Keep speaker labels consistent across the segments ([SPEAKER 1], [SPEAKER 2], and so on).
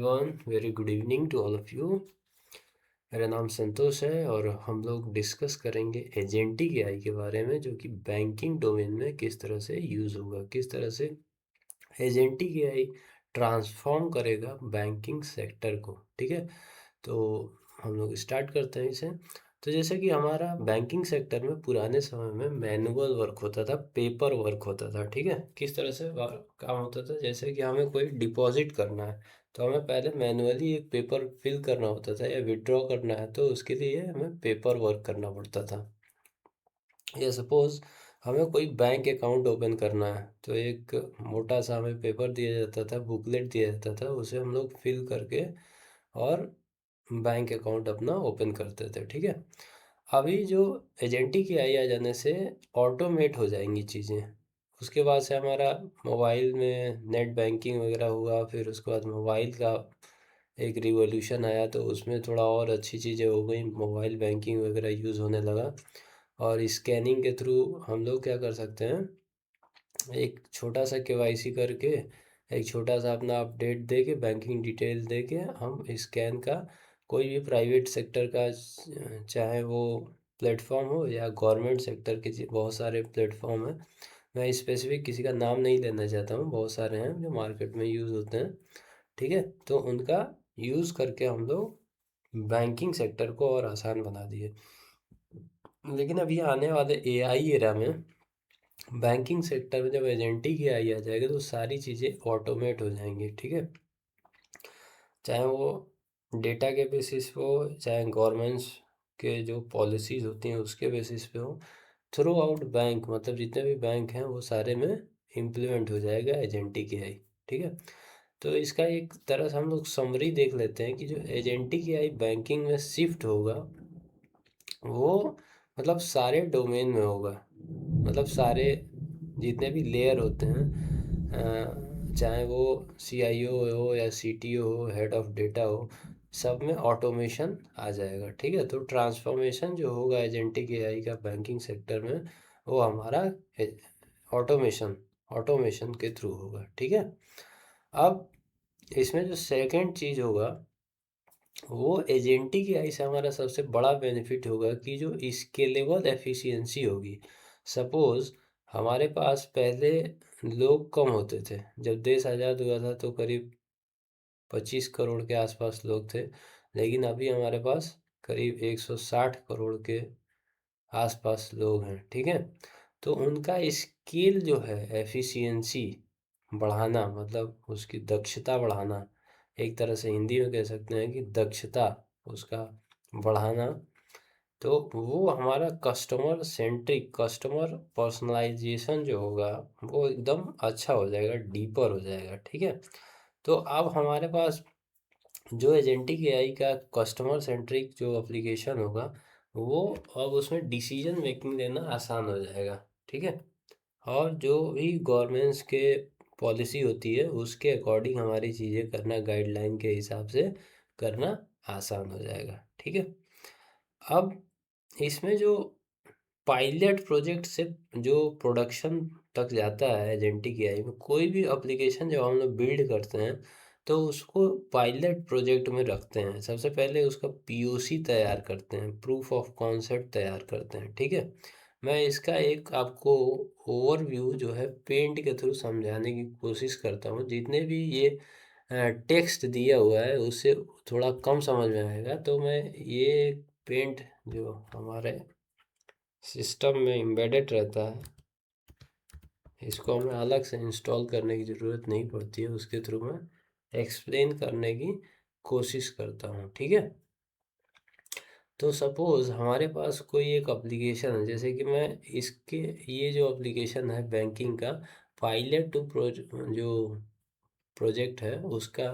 [SPEAKER 1] Everyone, very good evening to all of you. मेरा नाम संतोष है और हम लोग डिस्कस करेंगे एजेंटिक एआई के बारे में, जो कि बैंकिंग डोमेन में किस तरह से यूज़ होगा, किस तरह से एजेंटिक एआई ट्रांसफॉर्म करेगा बैंकिंग सेक्टर को। ठीक है, तो हम लोग स्टार्ट करते हैं इसे। तो जैसे कि हमारा बैंकिंग सेक्टर में पुराने समय में मैनुअल वर्क होता था, पेपर वर्क होता था। ठीक है, किस तरह से काम होता था, जैसे कि हमें कोई डिपॉजिट करना है तो हमें पहले मैनुअली एक पेपर फिल करना होता था, या विड्रॉ करना है तो उसके लिए हमें पेपर वर्क करना पड़ता था। या सपोज़ हमें कोई बैंक अकाउंट ओपन करना है तो एक मोटा सा हमें पेपर दिया जाता था, बुकलेट दिया जाता था, उसे हम लोग फिल करके और बैंक अकाउंट अपना ओपन करते थे। ठीक है, अभी जो एजेंटिक एआई आ जाने से ऑटोमेट हो जाएंगी चीज़ें। उसके बाद से हमारा मोबाइल में नेट बैंकिंग वगैरह हुआ, फिर उसके बाद मोबाइल का एक रिवॉल्यूशन आया तो उसमें थोड़ा और अच्छी चीज़ें हो गई, मोबाइल बैंकिंग वगैरह यूज़ होने लगा। और स्कैनिंग के थ्रू हम लोग क्या कर सकते हैं, एक छोटा सा केवाईसी करके, एक छोटा सा अपना अपडेट दे के, बैंकिंग डिटेल दे के हम स्कैन का कोई भी प्राइवेट सेक्टर का, चाहे वो प्लेटफॉर्म हो या गवर्नमेंट सेक्टर के, बहुत सारे प्लेटफॉर्म हैं। मैं स्पेसिफिक किसी का नाम नहीं लेना चाहता हूँ, बहुत सारे हैं जो मार्केट में यूज़ होते हैं। ठीक है, तो उनका यूज़ करके हम लोग बैंकिंग सेक्टर को और आसान बना दिए। लेकिन अभी आने वाले एआई एरा में बैंकिंग सेक्टर में जब एजेंटिक एआई आ जाएगा तो सारी चीज़ें ऑटोमेट हो जाएंगी। ठीक है, चाहे वो डेटा के बेसिस पे हो, चाहे गवर्नमेंट्स के जो पॉलिसीज़ होती हैं उसके बेसिस पे हो, थ्रू आउट बैंक, मतलब जितने भी बैंक हैं वो सारे में इम्प्लीमेंट हो जाएगा एजेंटिक एआई। ठीक है, तो इसका एक तरह से हम लोग समरी देख लेते हैं कि जो एजेंटिक एआई बैंकिंग में शिफ्ट होगा वो मतलब सारे डोमेन में होगा। मतलब सारे जितने भी लेयर होते हैं, चाहे वो सीआईओ हो या सीटीओ हो, हेड ऑफ डेटा हो, सब में ऑटोमेशन आ जाएगा। ठीक है, तो ट्रांसफॉर्मेशन जो होगा एजेंटिक एआई का बैंकिंग सेक्टर में, वो हमारा ऑटोमेशन ऑटोमेशन के थ्रू होगा। ठीक है, अब इसमें जो सेकंड चीज़ होगा वो एजेंटिक एआई से हमारा सबसे बड़ा बेनिफिट होगा कि जो स्केलेबल एफिशिएंसी होगी। सपोज़ हमारे पास पहले लोग कम होते थे, जब देश आज़ाद हुआ था तो करीब 25 करोड़ के आसपास लोग थे, लेकिन अभी हमारे पास करीब 160 करोड़ के आसपास लोग हैं। ठीक है, तो उनका स्केल जो है, एफिशिएंसी बढ़ाना, मतलब उसकी दक्षता बढ़ाना, एक तरह से हिंदी में कह सकते हैं कि दक्षता उसका बढ़ाना, तो वो हमारा कस्टमर सेंट्रिक, कस्टमर पर्सनलाइजेशन जो होगा वो एकदम अच्छा हो जाएगा, डीपर हो जाएगा। ठीक है, तो अब हमारे पास जो एजेंटिक एआई का कस्टमर सेंट्रिक जो एप्लीकेशन होगा, वो अब उसमें डिसीजन मेकिंग लेना आसान हो जाएगा। ठीक है, और जो भी गवर्नमेंट्स के पॉलिसी होती है उसके अकॉर्डिंग हमारी चीज़ें करना, गाइडलाइन के हिसाब से करना आसान हो जाएगा। ठीक है, अब इसमें जो पायलट प्रोजेक्ट से जो प्रोडक्शन तक जाता है एजेंटिक एआई में, कोई भी एप्लीकेशन जब हम लोग बिल्ड करते हैं तो उसको पायलट प्रोजेक्ट में रखते हैं। सबसे पहले उसका पीओसी तैयार करते हैं, प्रूफ ऑफ कॉन्सेप्ट तैयार करते हैं। ठीक है, मैं इसका एक आपको ओवरव्यू जो है पेंट के थ्रू समझाने की कोशिश करता हूँ। जितने भी ये टेक्स्ट दिया हुआ है उससे थोड़ा कम समझ में आएगा, तो मैं ये पेंट जो हमारे सिस्टम में एम्बेडेड रहता है, इसको हमें अलग से इंस्टॉल करने की ज़रूरत नहीं पड़ती है, उसके थ्रू मैं एक्सप्लेन करने की कोशिश करता हूँ। ठीक है, तो सपोज़ हमारे पास कोई एक एप्लीकेशन है, जैसे कि मैं इसके, ये जो एप्लीकेशन है बैंकिंग का, पायलट टू जो प्रोजेक्ट है उसका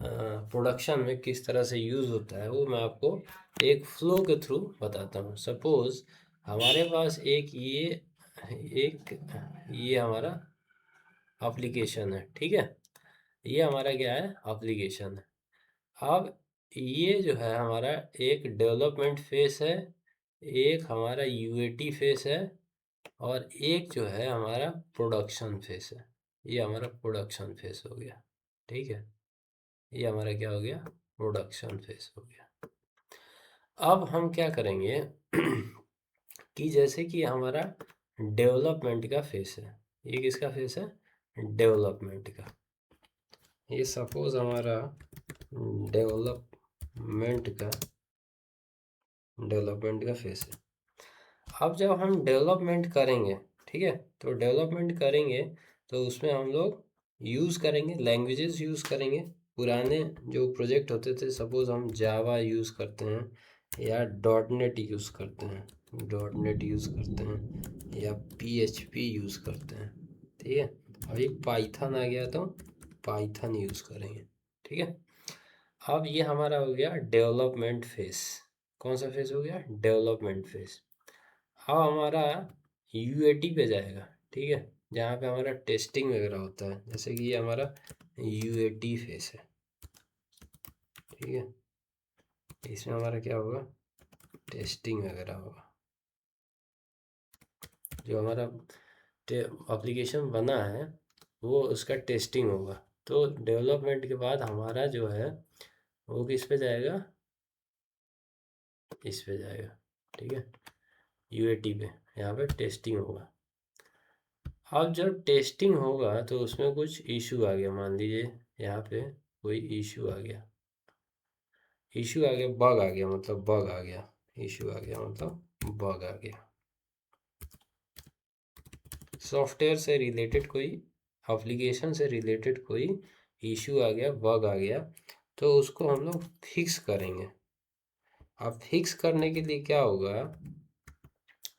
[SPEAKER 1] प्रोडक्शन में किस तरह से यूज़ होता है वो मैं आपको एक फ्लो के थ्रू बताता हूँ। सपोज़ हमारे पास एक ये हमारा एप्लीकेशन है। ठीक है, ये हमारा क्या है, एप्लीकेशन है। अब ये जो है हमारा एक डेवलपमेंट फेस है, एक हमारा यूएटी फेस है, और एक जो है हमारा प्रोडक्शन फेस है। ये हमारा प्रोडक्शन फेस हो गया। ठीक है, ये हमारा क्या हो गया, प्रोडक्शन फेज हो गया। अब हम क्या करेंगे कि जैसे कि हमारा डेवलपमेंट का फेस है, ये किसका फेस है, डेवलपमेंट का। ये सपोज हमारा डेवलपमेंट का फेस है। अब जब हम डेवलपमेंट करेंगे, ठीक है, तो डेवलपमेंट करेंगे तो उसमें हम लोग यूज़ करेंगे, लैंग्वेजेस यूज़ करेंगे। पुराने जो प्रोजेक्ट होते थे, सपोज हम जावा यूज़ करते हैं या डॉट नेट यूज़ करते हैं, या PHP यूज़ करते हैं, ठीक है। अभी पाइथन आ गया तो पाइथन यूज़ करेंगे, ठीक है। अब ये हमारा हो गया डेवलपमेंट फेस। कौन सा फेस हो गया, डेवलपमेंट फेस। अब हमारा UAT पे जाएगा, ठीक है, जहाँ पे हमारा टेस्टिंग वगैरह होता है। जैसे कि ये हमारा UAT फेस है, ठीक है। इसमें हमारा क्या होगा, टेस्टिंग वगैरह होगा। जो हमारा एप्लीकेशन बना है वो उसका टेस्टिंग होगा। तो डेवलपमेंट के बाद हमारा जो है वो किस पे जाएगा, इस पे जाएगा, ठीक है, UAT पे। यहाँ पे टेस्टिंग होगा। अब जब टेस्टिंग होगा तो उसमें कुछ इशू आ गया, मान लीजिए यहाँ पे कोई इशू आ गया, बग आ गया, मतलब बग आ गया, इशू आ गया मतलब बग आ गया। सॉफ्टवेयर से रिलेटेड कोई, एप्लीकेशन से रिलेटेड कोई इशू आ गया, बग आ गया, तो उसको हम लोग फिक्स करेंगे। अब फिक्स करने के लिए क्या होगा,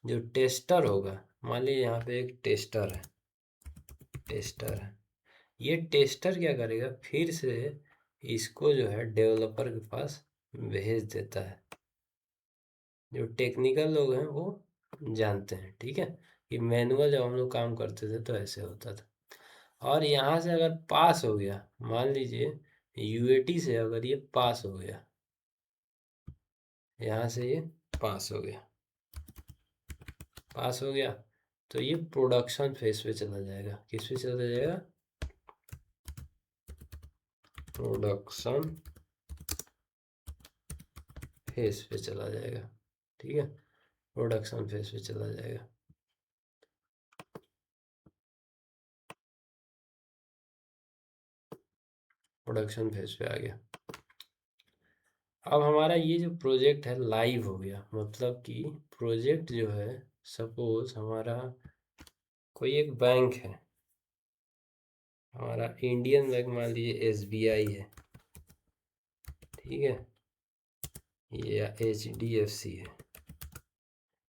[SPEAKER 1] जो टेस्टर होगा, मान लीजिए यहाँ पे एक टेस्टर है, ये टेस्टर क्या करेगा, फिर से इसको जो है डेवलपर के पास भेज देता है। जो टेक्निकल लोग हैं वो जानते हैं, ठीक है, कि मैनुअल जब हम लोग काम करते थे तो ऐसे होता था। और यहाँ से अगर पास हो गया, मान लीजिए UAT से अगर ये पास हो गया, यहाँ से ये पास हो गया, तो ये प्रोडक्शन फेज पे चला जाएगा। किस पे चला जाएगा, प्रोडक्शन फेज पे चला जाएगा, ठीक है, प्रोडक्शन फेज पे चला जाएगा। प्रोडक्शन फेज पे आ गया। अब हमारा ये जो प्रोजेक्ट है लाइव हो गया, मतलब कि प्रोजेक्ट जो है, सपोज हमारा कोई एक बैंक है, हमारा इंडियन बैंक मान लीजिए SBI है, ठीक है, या HDFC है,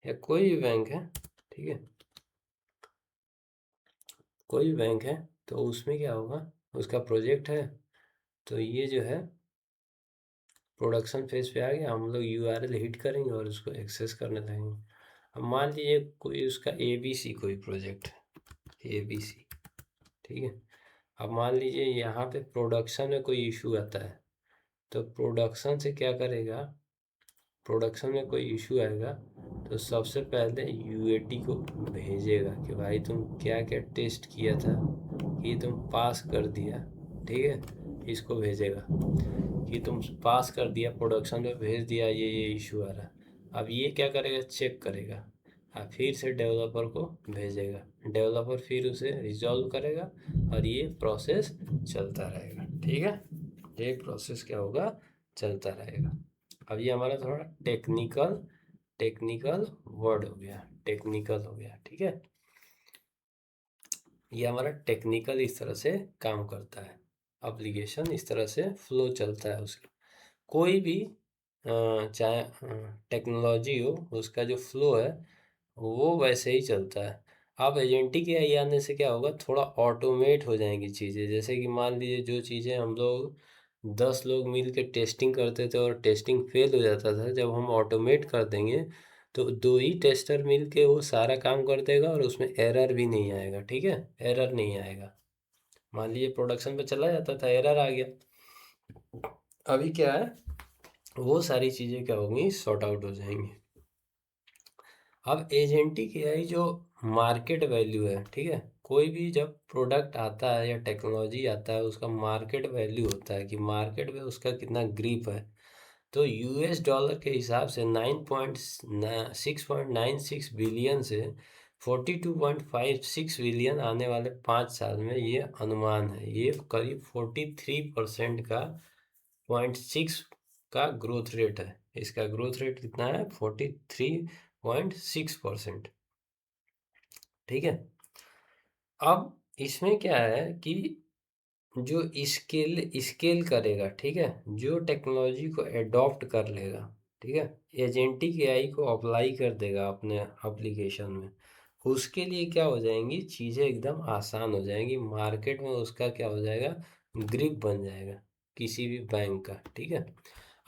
[SPEAKER 1] या कोई भी बैंक है, ठीक है, कोई भी बैंक है। तो उसमें क्या होगा, उसका प्रोजेक्ट है, तो ये जो है प्रोडक्शन फेज पे आ गया। हम लोग URL हिट करेंगे और उसको एक्सेस करने लगेंगे। अब मान लीजिए कोई उसका ABC कोई प्रोजेक्ट है, ABC, ठीक है। अब मान लीजिए यहाँ पे प्रोडक्शन में कोई इशू आता है, तो प्रोडक्शन से क्या करेगा, प्रोडक्शन में कोई इशू आएगा तो सबसे पहले UAT को भेजेगा कि भाई तुम क्या क्या टेस्ट किया था कि तुम पास कर दिया, ठीक है, इसको भेजेगा कि तुम पास कर दिया, प्रोडक्शन में भेज दिया, ये इशू आ रहा। अब ये क्या करेगा, चेक करेगा, और फिर से डेवलपर को भेजेगा, डेवलपर फिर उसे रिजॉल्व करेगा, और ये प्रोसेस चलता रहेगा, ठीक है। ये प्रोसेस क्या होगा, चलता रहेगा। अब ये हमारा थोड़ा टेक्निकल वर्ड हो गया, टेक्निकल हो गया, ठीक है। ये हमारा टेक्निकल इस तरह से काम करता है, एप्लीकेशन इस तरह से फ्लो चलता है उसका। कोई भी चाहे टेक्नोलॉजी हो, उसका जो फ्लो है वो वैसे ही चलता है। अब एजेंटिक AI आने से क्या होगा, थोड़ा ऑटोमेट हो जाएंगी चीज़ें। जैसे कि मान लीजिए जो चीज़ें हम लोग 10 लोग मिल के टेस्टिंग करते थे और टेस्टिंग फेल हो जाता था, जब हम ऑटोमेट कर देंगे तो 2 ही टेस्टर मिल के वो सारा काम कर देगा और उसमें एरर भी नहीं आएगा, ठीक है, एरर नहीं आएगा। मान लीजिए प्रोडक्शन पे चला जाता था, एरर आ गया, अभी क्या है, वो सारी चीज़ें क्या होंगी, सॉर्ट आउट हो जाएंगी। अब एजेंटिक AI जो मार्केट वैल्यू है, ठीक है, कोई भी जब प्रोडक्ट आता है या टेक्नोलॉजी आता है, उसका मार्केट वैल्यू होता है कि मार्केट में उसका कितना ग्रिप है। तो यूएस डॉलर के हिसाब से 6.96 बिलियन से 42.56 बिलियन आने वाले 5 साल में, ये अनुमान है। ये करीब 43% का 0.6 का ग्रोथ रेट है। इसका ग्रोथ रेट कितना है? 43.6%। ठीक है। अब इसमें क्या है कि जो स्केल स्केल करेगा, ठीक है, जो टेक्नोलॉजी को एडॉप्ट कर लेगा, ठीक है, एजेंटिक एआई को अप्लाई कर देगा अपने एप्लीकेशन में, उसके लिए क्या हो जाएंगी चीज़ें? एकदम आसान हो जाएंगी। मार्केट में उसका क्या हो जाएगा? ग्रिप बन जाएगा किसी भी बैंक का। ठीक है।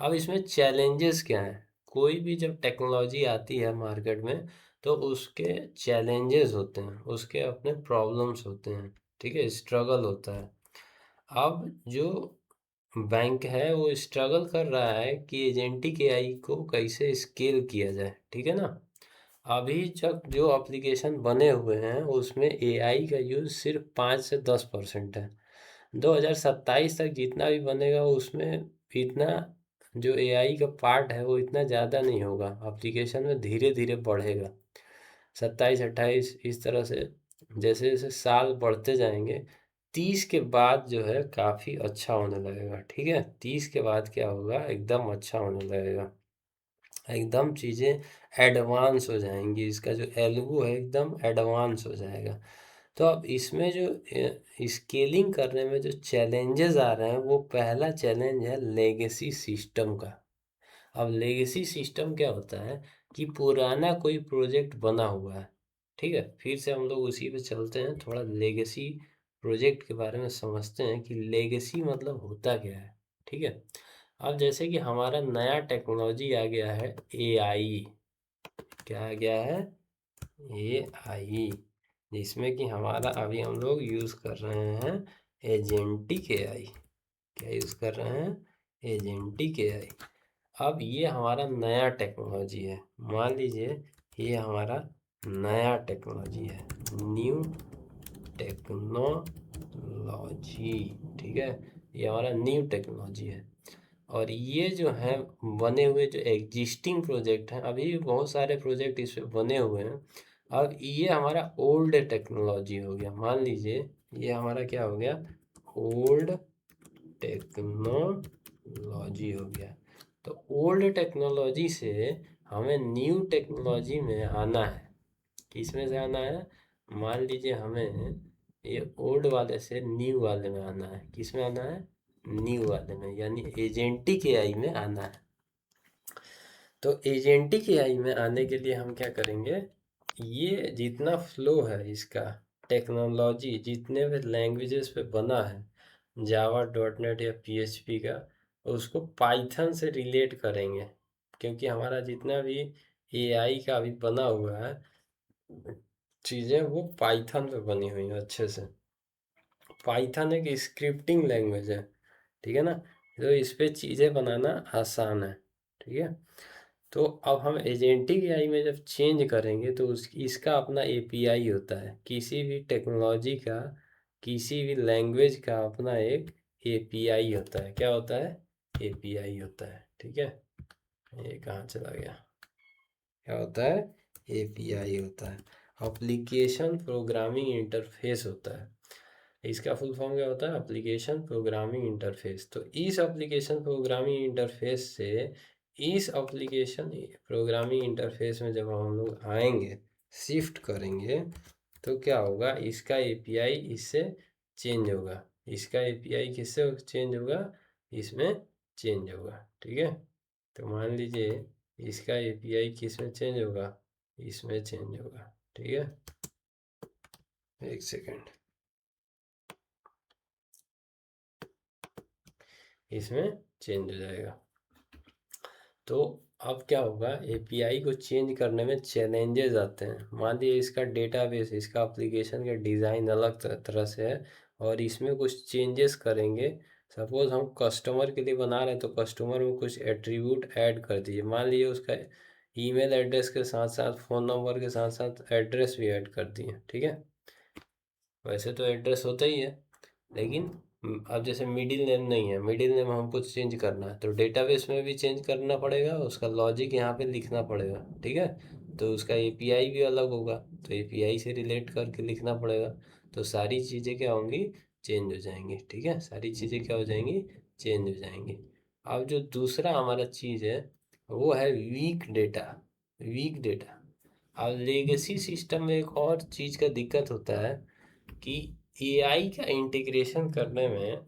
[SPEAKER 1] अब इसमें चैलेंजेस क्या हैं? कोई भी जब टेक्नोलॉजी आती है मार्केट में, तो उसके चैलेंजेस होते हैं, उसके अपने प्रॉब्लम्स होते हैं, ठीक है, स्ट्रगल होता है। अब जो बैंक है वो स्ट्रगल कर रहा है कि एजेंटिक एआई को कैसे स्केल किया जाए। ठीक है ना। अभी तक जो एप्लीकेशन बने हुए हैं उसमें एआई का यूज़ सिर्फ 5 से 10% है। 2027 तक जितना भी बनेगा उसमें इतना जो एआई का पार्ट है वो इतना ज़्यादा नहीं होगा, एप्लीकेशन में धीरे धीरे बढ़ेगा। 27 28 इस तरह से जैसे जैसे साल बढ़ते जाएंगे, 30 के बाद जो है काफ़ी अच्छा होने लगेगा। ठीक है। 30 के बाद क्या होगा? एकदम अच्छा होने लगेगा, एकदम चीज़ें एडवांस हो जाएंगी। इसका जो एल्गो है एकदम एडवांस हो जाएगा। तो अब इसमें जो स्केलिंग करने में जो चैलेंजेस आ रहे हैं, वो पहला चैलेंज है लेगेसी सिस्टम का। अब लेगेसी सिस्टम क्या होता है कि पुराना कोई प्रोजेक्ट बना हुआ है, ठीक है, फिर से हम लोग उसी पे चलते हैं, थोड़ा लेगेसी प्रोजेक्ट के बारे में समझते हैं कि लेगेसी मतलब होता क्या है। ठीक है। अब जैसे कि हमारा नया टेक्नोलॉजी आ गया है एआई। क्या आ गया है? एआई। जिसमें कि हमारा अभी हम लोग यूज़ कर रहे हैं एजेंटिक एआई। क्या यूज़ कर रहे हैं? Agentic AI. अब ये हमारा नया टेक्नोलॉजी है। मान लीजिए ये हमारा नया टेक्नोलॉजी है, न्यू टेक्नोलॉजी। ठीक है। ये हमारा न्यू टेक्नोलॉजी है। और ये जो है बने हुए जो एग्जिस्टिंग प्रोजेक्ट हैं, अभी भी बहुत सारे प्रोजेक्ट इस पे बने हुए हैं। अब ये हमारा ओल्ड टेक्नोलॉजी हो गया। मान लीजिए ये हमारा क्या हो गया? ओल्ड टेक्नोलॉजी हो गया। तो ओल्ड टेक्नोलॉजी से हमें न्यू टेक्नोलॉजी में आना है। किसमें से आना है? मान लीजिए हमें ये ओल्ड वाले से न्यू वाले में आना है। किस में आना है? न्यू वाले में, यानी एजेंटिक एआई में आना है। तो एजेंटिक एआई में आने के लिए हम क्या करेंगे? ये जितना फ्लो है इसका, टेक्नोलॉजी जितने भी लैंग्वेजेस पे बना है, जावा डॉट नेट या पीएचपी का, उसको पाइथन से रिलेट करेंगे। क्योंकि हमारा जितना भी एआई का अभी बना हुआ है चीज़ें, वो पाइथन पे बनी हुई हैं अच्छे से। पाइथन एक स्क्रिप्टिंग लैंग्वेज है, ठीक है ना। तो इस पे चीज़ें बनाना आसान है। ठीक है। तो अब हम एजेंटिक एआई में जब चेंज करेंगे तो उस इसका अपना एपीआई होता है। किसी भी टेक्नोलॉजी का, किसी भी लैंग्वेज का अपना एक एपीआई होता है। क्या होता है? एपीआई होता है। ठीक है। ये कहाँ चला गया? क्या होता है? एपीआई होता है, एप्लीकेशन प्रोग्रामिंग इंटरफेस होता है। इसका फुल फॉर्म क्या होता है? Application programming interface. तो इस एप्लीकेशन प्रोग्रामिंग इंटरफेस से, इस एप्लीकेशन प्रोग्रामिंग इंटरफेस में जब हम लोग आएंगे, शिफ्ट करेंगे, तो क्या होगा? इसका एपीआई इससे चेंज होगा। इसका एपीआई किससे चेंज होगा? इसमें चेंज होगा। ठीक है। तो मान लीजिए इसका एपीआई किस में चेंज होगा? इसमें चेंज होगा। ठीक है। एक सेकेंड, इसमें चेंज हो जाएगा। तो अब क्या होगा? एपीआई को चेंज करने में चैलेंजेस आते हैं। मान लीजिए इसका डेटाबेस, इसका एप्लीकेशन का डिज़ाइन अलग तरह से है और इसमें कुछ चेंजेस करेंगे। सपोज हम कस्टमर के लिए बना रहे हैं तो कस्टमर में कुछ एट्रीब्यूट ऐड कर दीजिए। मान लीजिए उसका ईमेल एड्रेस के साथ साथ फ़ोन नंबर के साथ साथ एड्रेस भी ऐड कर दिए। ठीक है। वैसे तो एड्रेस होता ही है, लेकिन अब जैसे मिडिल नेम नहीं है, मिडिल नेम हमको चेंज करना है तो डेटाबेस में भी चेंज करना पड़ेगा, उसका लॉजिक यहाँ पे लिखना पड़ेगा, ठीक है। तो उसका एपीआई भी अलग होगा, तो एपीआई से रिलेट करके लिखना पड़ेगा। तो सारी चीज़ें क्या होंगी, चेंज हो जाएंगी, ठीक है, सारी चीज़ें क्या हो जाएंगी, चेंज हो जाएंगी। अब जो दूसरा हमारा चीज़ है वो है वीक डेटा। वीक डेटा, अब लेगेसी सिस्टम में एक और चीज़ का दिक्कत होता है कि एआई का इंटीग्रेशन करने में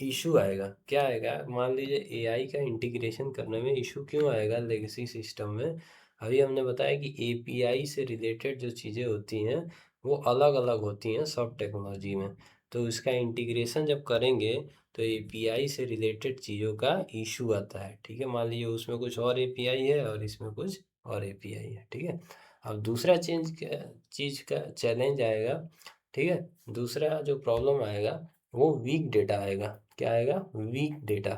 [SPEAKER 1] इशू आएगा। क्या आएगा, मान लीजिए एआई का इंटीग्रेशन करने में इशू क्यों आएगा लेगेसी सिस्टम में। अभी हमने बताया कि एपीआई से रिलेटेड जो चीज़ें होती हैं वो अलग अलग होती हैं सब टेक्नोलॉजी में। तो इसका इंटीग्रेशन जब करेंगे तो एपीआई से रिलेटेड चीज़ों का इशू आता है, ठीक है। मान लीजिए उसमें कुछ और एपीआई है और इसमें कुछ और एपीआई है, ठीक है। अब दूसरा चीज़ का चैलेंज आएगा, ठीक है। दूसरा जो प्रॉब्लम आएगा वो वीक डेटा आएगा। क्या आएगा, वीक डेटा,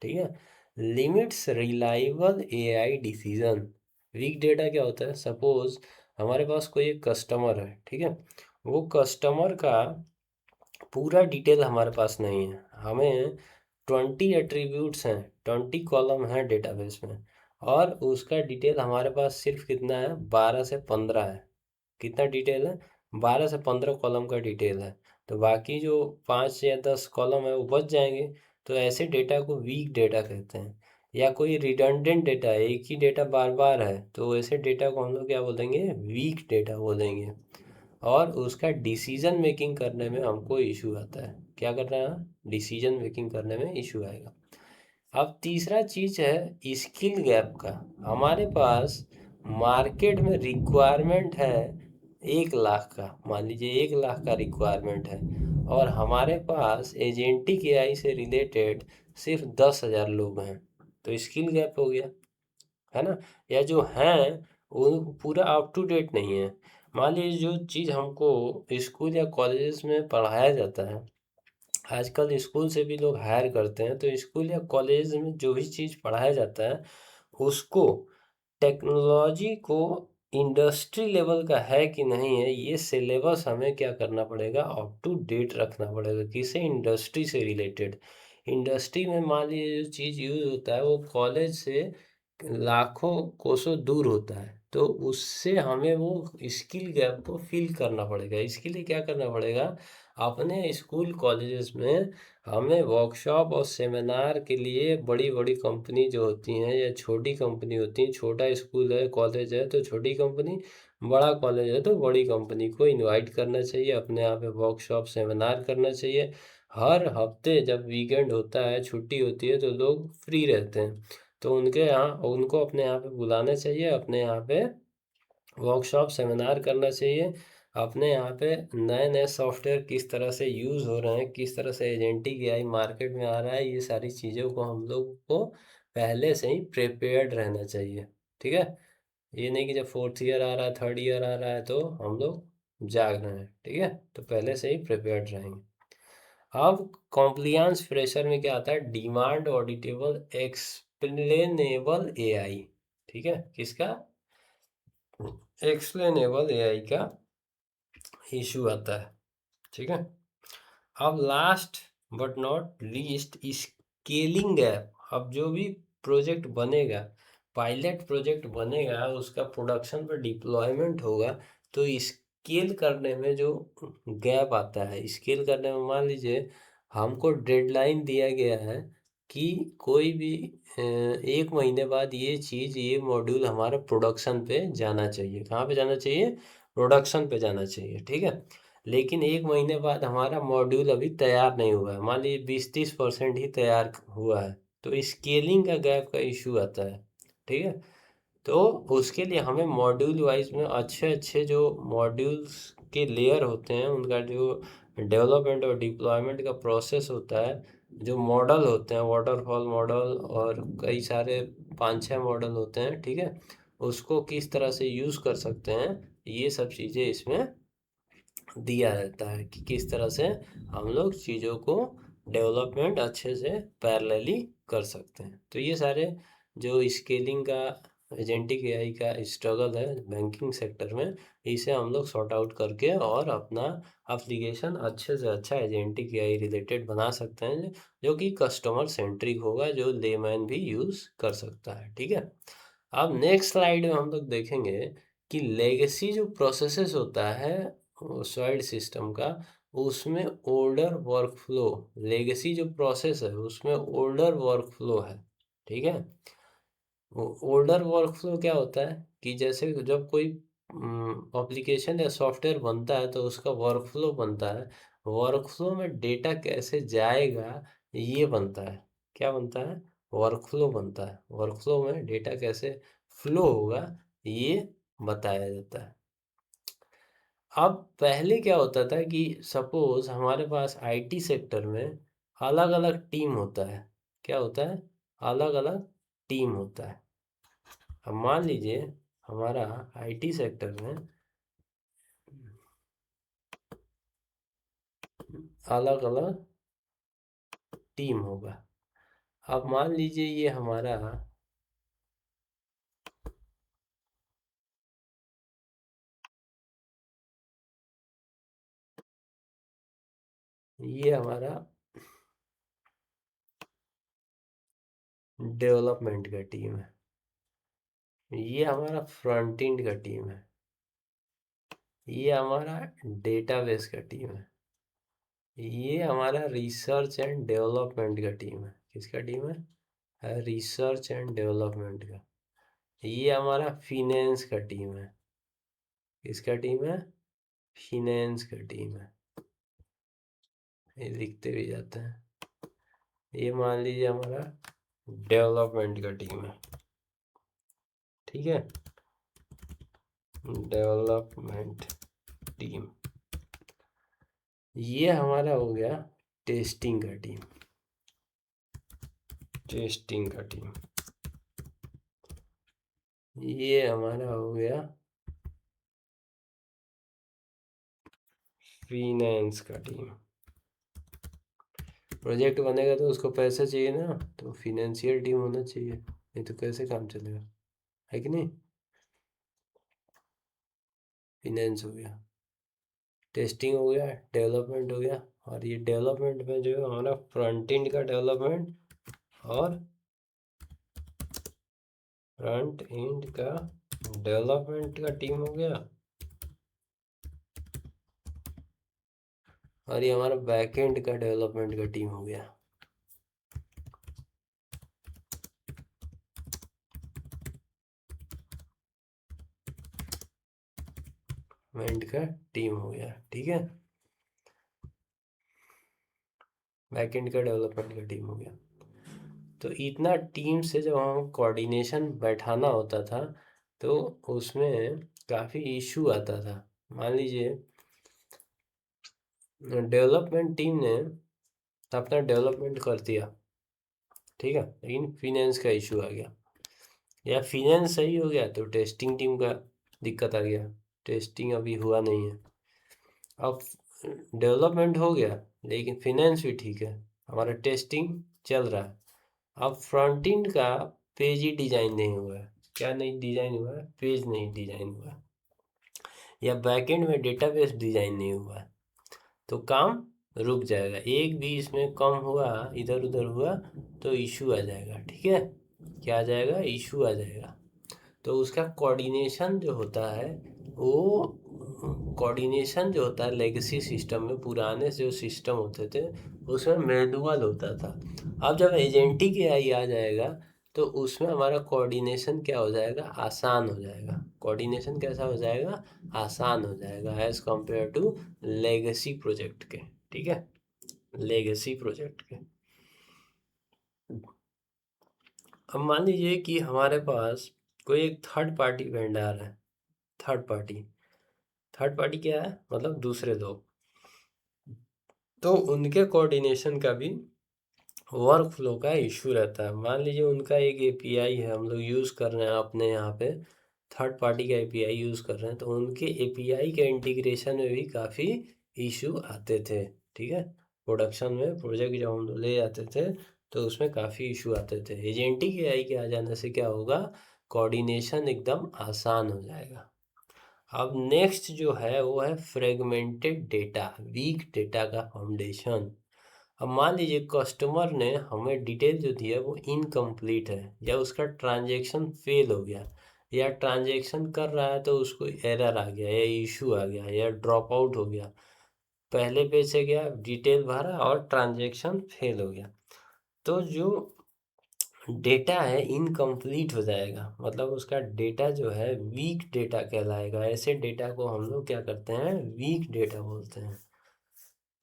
[SPEAKER 1] ठीक है। Limits reliable AI decision. Weak data क्या होता है, सपोज हमारे पास कोई एक कस्टमर है, ठीक है। वो कस्टमर का पूरा डिटेल हमारे पास नहीं है, हमें 20 एट्रीब्यूट्स हैं, 20 कॉलम हैं डेटाबेस में, और उसका डिटेल हमारे पास सिर्फ कितना है, 12 से 15 है। कितना डिटेल है, 12 से 15 कॉलम का डिटेल है। तो बाकी जो 5 या 10 कॉलम है वो बच जाएंगे। तो ऐसे डेटा को वीक डेटा कहते हैं। या कोई रिडंडेंट डेटा है, एक ही डेटा बार बार है, तो ऐसे डेटा को हम लोग क्या बोलेंगे, वीक डेटा बोलेंगे। और उसका डिसीजन मेकिंग करने में हमको इशू आता है। क्या करना है, डिसीजन मेकिंग करने में इशू आएगा। अब तीसरा चीज है स्किल गैप का। हमारे पास मार्केट में रिक्वायरमेंट है 1 लाख का, मान लीजिए 1 लाख का रिक्वायरमेंट है, और हमारे पास एजेंटिक एआई से रिलेटेड सिर्फ 10,000 लोग हैं। तो स्किल गैप हो गया, है ना। या जो हैं वो पूरा अप टू डेट नहीं है। मान लीजिए जो चीज़ हमको स्कूल या कॉलेजेस में पढ़ाया जाता है, आजकल स्कूल से भी लोग हायर करते हैं, तो स्कूल या कॉलेज में जो भी चीज़ पढ़ाया जाता है उसको, टेक्नोलॉजी को इंडस्ट्री लेवल का है कि नहीं है, ये सिलेबस हमें क्या करना पड़ेगा, अप टू डेट रखना पड़ेगा। किसे, इंडस्ट्री से रिलेटेड। इंडस्ट्री में मान लीजिए जो चीज़ यूज़ होता है वो कॉलेज से लाखों कोसों दूर होता है, तो उससे हमें वो स्किल गैप को फिल करना पड़ेगा। इसके लिए क्या करना पड़ेगा, अपने स्कूल कॉलेजेस में हमें वर्कशॉप और सेमिनार के लिए बड़ी बड़ी कंपनी जो होती हैं या छोटी कंपनी होती हैं, छोटा स्कूल है कॉलेज है तो छोटी कंपनी, बड़ा कॉलेज है तो बड़ी कंपनी को इनवाइट करना चाहिए, अपने यहाँ पे वर्कशॉप सेमिनार करना चाहिए। हर हफ्ते जब वीकेंड होता है, छुट्टी होती है, तो लोग फ्री रहते हैं, तो उनके यहाँ, उनको अपने यहाँ पे बुलाना चाहिए, अपने यहाँ पे वर्कशॉप सेमिनार करना चाहिए। अपने यहाँ पे नए नए सॉफ्टवेयर किस तरह से यूज़ हो रहे हैं, किस तरह से एजेंटिक एआई मार्केट में आ रहा है, ये सारी चीज़ों को हम लोग को पहले से ही प्रिपेयर्ड रहना चाहिए, ठीक है। ये नहीं कि जब फोर्थ ईयर आ रहा है, थर्ड ईयर आ रहा है तो हम लोग जाग रहे हैं, ठीक है। तो पहले से ही प्रिपेयर्ड रहेंगे। अब कॉम्प्लियंस प्रेशर में क्या आता है, डिमांड ऑडिटेबल एक्सप्लेनेबल एआई, ठीक है। किसका, एक्सप्लेनेबल एआई का इशू आता है, ठीक है। अब last but not least, scaling gap. अब जो भी प्रोजेक्ट बनेगा, पायलट प्रोजेक्ट बनेगा, उसका प्रोडक्शन पर डिप्लॉयमेंट होगा, तो स्केल करने में जो गैप आता है, स्केल करने में मान लीजिए हमको डेडलाइन दिया गया है कि कोई भी 1 महीने बाद ये चीज़, ये मॉड्यूल हमारा प्रोडक्शन पे जाना चाहिए। कहाँ पे जाना चाहिए, प्रोडक्शन पे जाना चाहिए, ठीक है। लेकिन 1 महीने बाद हमारा मॉड्यूल अभी तैयार नहीं हुआ है, मान लीजिए 20-30% ही तैयार हुआ है, तो स्केलिंग का गैप का इशू आता है, ठीक है। तो उसके लिए हमें मॉड्यूल वाइज में अच्छे अच्छे जो मॉड्यूल्स के लेयर होते हैं, उनका जो डेवलपमेंट और डिप्लॉयमेंट का प्रोसेस होता है, जो मॉडल होते हैं, वाटरफॉल मॉडल और कई सारे 5-6 मॉडल होते हैं, ठीक है, उसको किस तरह से यूज़ कर सकते हैं, ये सब चीज़ें इसमें दिया रहता है कि किस तरह से हम लोग चीज़ों को डेवलपमेंट अच्छे से पैरेलली कर सकते हैं। तो ये सारे जो स्केलिंग का एजेंटिक एआई का स्ट्रगल है बैंकिंग सेक्टर में, इसे हम लोग सॉर्ट आउट करके और अपना एप्लीकेशन अच्छे से अच्छा एजेंटिक एआई रिलेटेड बना सकते हैं, जो कि कस्टमर सेंट्रिक होगा, जो लेमैन भी यूज़ कर सकता है। ठीक है, अब नेक्स्ट स्लाइड में हम लोग देखेंगे कि लेगेसी जो प्रोसेसेस होता है सॉइड सिस्टम का, उसमें ओल्डर वर्कफ्लो, लेगेसी जो प्रोसेस है उसमें ओल्डर वर्कफ्लो है। ठीक है, ओल्डर वर्कफ्लो क्या होता है कि जैसे जब कोई एप्लीकेशन या सॉफ्टवेयर बनता है तो उसका वर्कफ्लो बनता है, वर्कफ्लो में डेटा कैसे जाएगा ये बनता है। क्या बनता है? वर्कफ्लो बनता है। वर्कफ्लो में डेटा कैसे फ्लो होगा ये बताया जाता है। अब पहले क्या होता था कि सपोज हमारे पास आईटी सेक्टर में अलग अलग टीम होता है। क्या होता है? अलग अलग टीम होता है। अब मान लीजिए हमारा आईटी सेक्टर में अलग अलग टीम होगा। अब मान लीजिए ये हमारा डेवलपमेंट का टीम है, ये हमारा फ्रंट एंड का टीम है, ये हमारा डेटाबेस का टीम है, ये हमारा रिसर्च एंड डेवलपमेंट का टीम है। किसका टीम है? रिसर्च एंड डेवलपमेंट का। ये हमारा फिनेंस का टीम है। किसका टीम है? फिनेंस का टीम है। ये लिखते भी जाते हैं। ये मान लीजिए हमारा डेवलपमेंट का टीम है। ठीक है, डेवलपमेंट टीम। ये हमारा हो गया टेस्टिंग का टीम। टेस्टिंग का टीम। ये हमारा हो गया फिनेंस का टीम। प्रोजेक्ट बनेगा तो उसको पैसे चाहिए ना, तो फिनेंशियल टीम होना चाहिए, नहीं तो कैसे काम चलेगा, है कि नहीं? फिनेंस हो गया, टेस्टिंग हो गया, डेवलपमेंट हो गया, और ये डेवलपमेंट में जो है हमारा फ्रंट एंड का डेवलपमेंट और फ्रंट एंड का डेवलपमेंट का टीम हो गया, और ये हमारा बैक एंड का डेवलपमेंट का टीम हो गया। डेवलपमेंट का टीम हो गया। ठीक है, बैक एंड का डेवलपमेंट का टीम हो गया। तो इतना टीम से जब हम कोऑर्डिनेशन बैठाना होता था तो उसमें काफ़ी इशू आता था। मान लीजिए डेवलपमेंट टीम ने अपना डेवलपमेंट कर दिया, ठीक है, लेकिन फिनेंस का इशू आ गया, या फिनेंस सही हो गया तो टेस्टिंग टीम का दिक्कत आ गया, टेस्टिंग अभी हुआ नहीं है। अब डेवलपमेंट हो गया लेकिन फिनेंस भी ठीक है, हमारा टेस्टिंग चल रहा है। अब फ्रंट एंड का पेज ही डिजाइन नहीं हुआ है। क्या नहीं डिजाइन हुआ है? पेज नहीं डिजाइन हुआ है, या बैकएंड में डेटाबेस डिजाइन नहीं हुआ है, तो काम रुक जाएगा। एक भी इसमें कम हुआ, इधर उधर हुआ तो इशू आ जाएगा। ठीक है, क्या आ जाएगा? इशू आ जाएगा। तो उसका कोऑर्डिनेशन जो होता है वो कोऑर्डिनेशन जो होता है लेगेसी सिस्टम में, पुराने जो सिस्टम होते थे उसमें मैनुअल होता था। अब जब एजेंटिक एआई आ जाएगा तो उसमें हमारा कोऑर्डिनेशन क्या हो जाएगा? आसान हो जाएगा। कोऑर्डिनेशन कैसा हो जाएगा? आसान हो जाएगा as compare to legacy project के। ठीक है, लेगेसी प्रोजेक्ट के। अब मान लीजिए कि हमारे पास कोई एक थर्ड पार्टी वेंडर है। थर्ड पार्टी, थर्ड पार्टी क्या है? मतलब दूसरे लोग। तो उनके कोऑर्डिनेशन का भी वर्क फ्लो का इशू रहता है। मान लीजिए उनका एक एपीआई है, हम लोग यूज़ कर रहे हैं अपने यहाँ पे, थर्ड पार्टी का एपीआई यूज़ कर रहे हैं, तो उनके एपीआई के इंटीग्रेशन में भी काफ़ी इशू आते थे। ठीक है, प्रोडक्शन में प्रोजेक्ट जब हम लोग ले जाते थे तो उसमें काफ़ी इशू आते थे। एजेंटिक एआई के आ जाने से क्या होगा कोऑर्डिनेशन एकदम आसान हो जाएगा। अब नेक्स्ट जो है वो है फ्रेगमेंटेड डेटा, वीक डेटा का फाउंडेशन। अब मान लीजिए कस्टमर ने हमें डिटेल जो दी है वो इनकम्प्लीट है, या उसका ट्रांजैक्शन फेल हो गया, या ट्रांजैक्शन कर रहा है तो उसको एरर आ गया, या इशू आ गया, या ड्रॉप आउट हो गया, पहले पेज से गया, डिटेल भरा और ट्रांजैक्शन फेल हो गया, तो जो डेटा है इनकम्प्लीट हो जाएगा, मतलब उसका डेटा जो है वीक डेटा कहलाएगा। ऐसे डेटा को हम लोग क्या करते हैं, वीक डेटा बोलते हैं।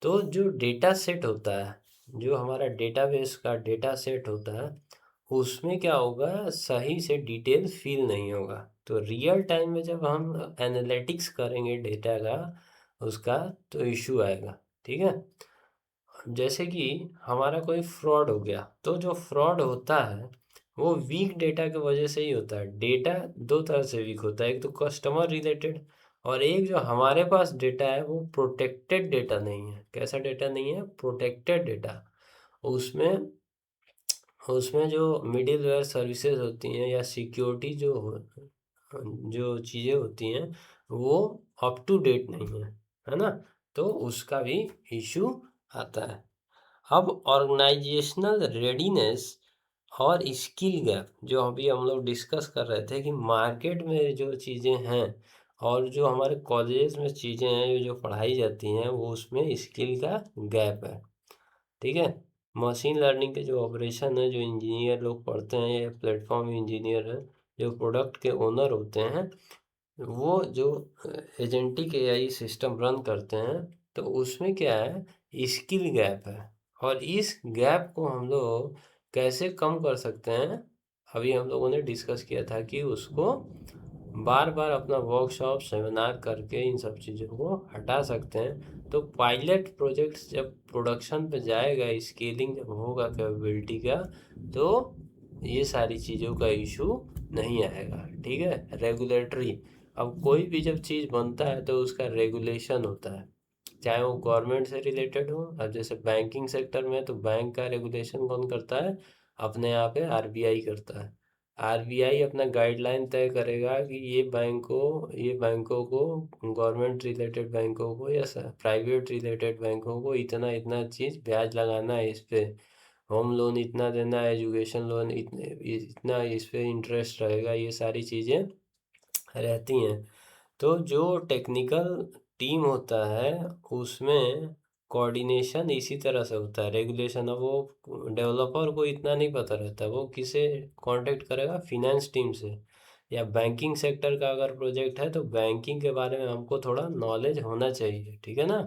[SPEAKER 1] तो जो डेटा सेट होता है, जो हमारा डेटाबेस का डेटा सेट होता है, उसमें क्या होगा, सही से डिटेल फिल नहीं होगा। तो रियल टाइम में जब हम एनालिटिक्स करेंगे डेटा का उसका, तो इशू आएगा। ठीक है, जैसे कि हमारा कोई फ्रॉड हो गया, तो जो फ्रॉड होता है वो वीक डेटा की वजह से ही होता है। डेटा दो तरह से वीक होता है, एक तो कस्टमर रिलेटेड, और एक जो हमारे पास डेटा है वो प्रोटेक्टेड डेटा नहीं है। कैसा डेटा नहीं है, प्रोटेक्टेड डेटा। उसमें उसमें जो मिडिलवेयर सर्विसेज होती हैं या सिक्योरिटी जो चीज़ें होती हैं वो अप टू डेट नहीं है ना, तो उसका भी इशू आता है। अब ऑर्गेनाइजेशनल रेडीनेस और स्किल गैप, जो अभी हम लोग डिस्कस कर रहे थे कि मार्केट में जो चीज़ें हैं और जो हमारे कॉलेज में चीज़ें हैं जो पढ़ाई जाती हैं, वो उसमें स्किल का गैप है। ठीक है, मशीन लर्निंग के जो ऑपरेशन है, जो इंजीनियर लोग पढ़ते हैं या प्लेटफॉर्म इंजीनियर हैं, जो प्रोडक्ट के ओनर होते हैं, वो जो एजेंटिक एआई सिस्टम रन करते हैं, तो उसमें क्या है, स्किल गैप है। और इस गैप को हम लोग कैसे कम कर सकते हैं, अभी हम लोगों ने डिस्कस किया था कि उसको बार बार अपना वर्कशॉप सेमिनार करके इन सब चीज़ों को हटा सकते हैं। तो पायलट प्रोजेक्ट्स जब प्रोडक्शन पे जाएगा, स्केलिंग जब होगा कैपेबिलिटी का, तो ये सारी चीज़ों का इशू नहीं आएगा। ठीक है, रेगुलेटरी, अब कोई भी जब चीज़ बनता है तो उसका रेगुलेशन होता है, चाहे वो गवर्नमेंट से रिलेटेड हो। अब जैसे बैंकिंग सेक्टर में, तो बैंक का रेगुलेशन कौन करता है, अपने यहाँ पे आरबीआई करता है। आरबीआई अपना गाइडलाइन तय करेगा कि ये बैंकों को, गवर्नमेंट रिलेटेड बैंकों को या प्राइवेट रिलेटेड बैंकों को इतना इतना चीज़ ब्याज लगाना है, इस पे होम लोन इतना देना है, एजुकेशन लोन इतना इस पे इंटरेस्ट रहेगा, ये सारी चीज़ें रहती हैं। तो जो टेक्निकल टीम होता है उसमें कोऑर्डिनेशन इसी तरह से होता है, रेगुलेशन। अब वो डेवलपर को इतना नहीं पता रहता, वो किसे कांटेक्ट करेगा, फिनेंस टीम से। या बैंकिंग सेक्टर का अगर प्रोजेक्ट है तो बैंकिंग के बारे में हमको थोड़ा नॉलेज होना चाहिए। ठीक है ना,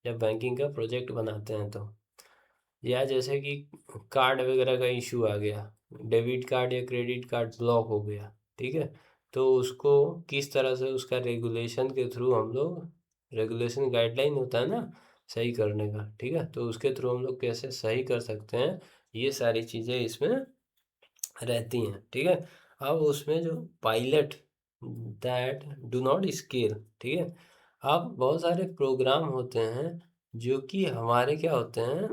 [SPEAKER 1] जब बैंकिंग का प्रोजेक्ट बनाते हैं तो। या जैसे कि कार्ड वगैरह का इशू आ गया, डेबिट कार्ड या क्रेडिट कार्ड ब्लॉक हो गया, ठीक है, तो उसको किस तरह से उसका रेगुलेशन के थ्रू हम लोग, रेगुलेशन गाइडलाइन होता है ना सही करने का, ठीक है, तो उसके थ्रू हम लोग कैसे सही कर सकते हैं, ये सारी चीज़ें इसमें रहती हैं। ठीक है, अब उसमें जो pilot that do not scale, ठीक है, अब बहुत सारे प्रोग्राम होते हैं जो कि हमारे क्या होते हैं,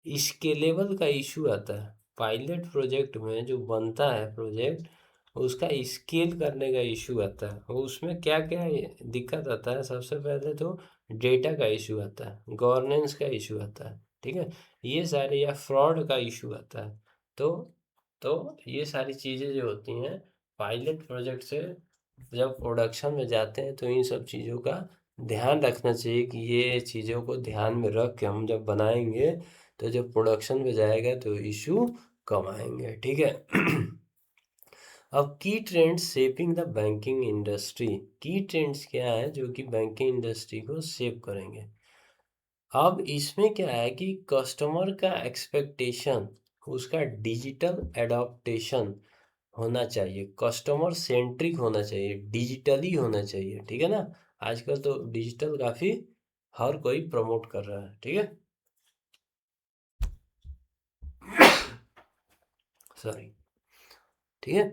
[SPEAKER 1] स्केलेबल का इशू आता है। पायलट प्रोजेक्ट में जो बनता है प्रोजेक्ट, उसका स्केल करने का इशू आता है। और उसमें क्या क्या दिक्कत आता है, सबसे पहले तो डेटा का इशू आता है, गवर्नेंस का इशू आता है, ठीक है, ये सारे, या फ्रॉड का इशू आता है। तो तो ये सारी चीज़ें जो होती हैं पायलट प्रोजेक्ट से जब प्रोडक्शन में जाते हैं, तो इन सब चीज़ों का ध्यान रखना चाहिए कि ये चीज़ों को ध्यान में रख के हम जब बनाएंगे, तो जब प्रोडक्शन में जाएगा तो इशू कम आएंगे। ठीक है। अब की trends shaping the banking industry, की ट्रेंड्स क्या है जो कि बैंकिंग इंडस्ट्री को शेप करेंगे। अब इसमें क्या है कि कस्टमर का एक्सपेक्टेशन, उसका डिजिटल एडॉप्टेशन होना चाहिए, कस्टमर सेंट्रिक होना चाहिए, डिजिटली होना चाहिए। ठीक है ना, आजकल तो डिजिटल काफ़ी हर कोई प्रमोट कर रहा है। ठीक है, सॉरी। ठीक है,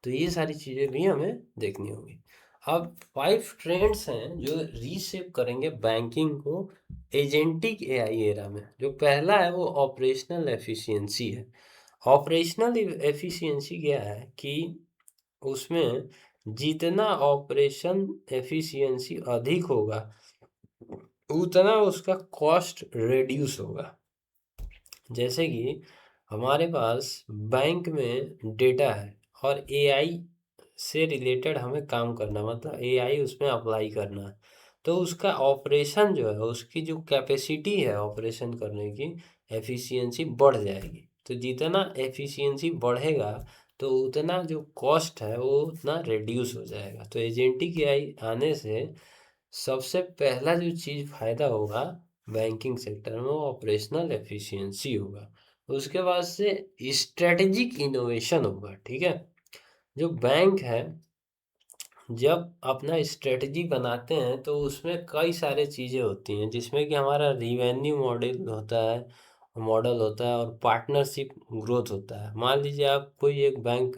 [SPEAKER 1] तो ये सारी चीज़ें भी हमें देखनी होगी। अब 5 ट्रेंड्स हैं जो रीशेप करेंगे बैंकिंग को एजेंटिक एआई एरा में। जो पहला है वो ऑपरेशनल एफिशिएंसी है। ऑपरेशनल एफिशिएंसी क्या है कि उसमें जितना ऑपरेशन एफिशिएंसी अधिक होगा उतना उसका कॉस्ट रिड्यूस होगा। जैसे कि हमारे पास बैंक में डेटा है और एआई से रिलेटेड हमें काम करना, मतलब एआई उसमें अप्लाई करना है, तो उसका ऑपरेशन जो है, उसकी जो कैपेसिटी है ऑपरेशन करने की, एफिशिएंसी बढ़ जाएगी। तो जितना एफिशिएंसी बढ़ेगा तो उतना जो कॉस्ट है वो उतना रिड्यूस हो जाएगा। तो एजेंटिक एआई आने से सबसे पहला जो चीज़ फ़ायदा होगा बैंकिंग सेक्टर में, वो ऑपरेशनल एफिशिएंसी होगा। उसके बाद से स्ट्रेटेजिक इनोवेशन होगा। ठीक है, जो बैंक है जब अपना स्ट्रेटजी बनाते हैं तो उसमें कई सारे चीज़ें होती हैं, जिसमें कि हमारा रिवेन्यू मॉडल होता है और पार्टनरशिप ग्रोथ होता है। मान लीजिए आप कोई एक बैंक,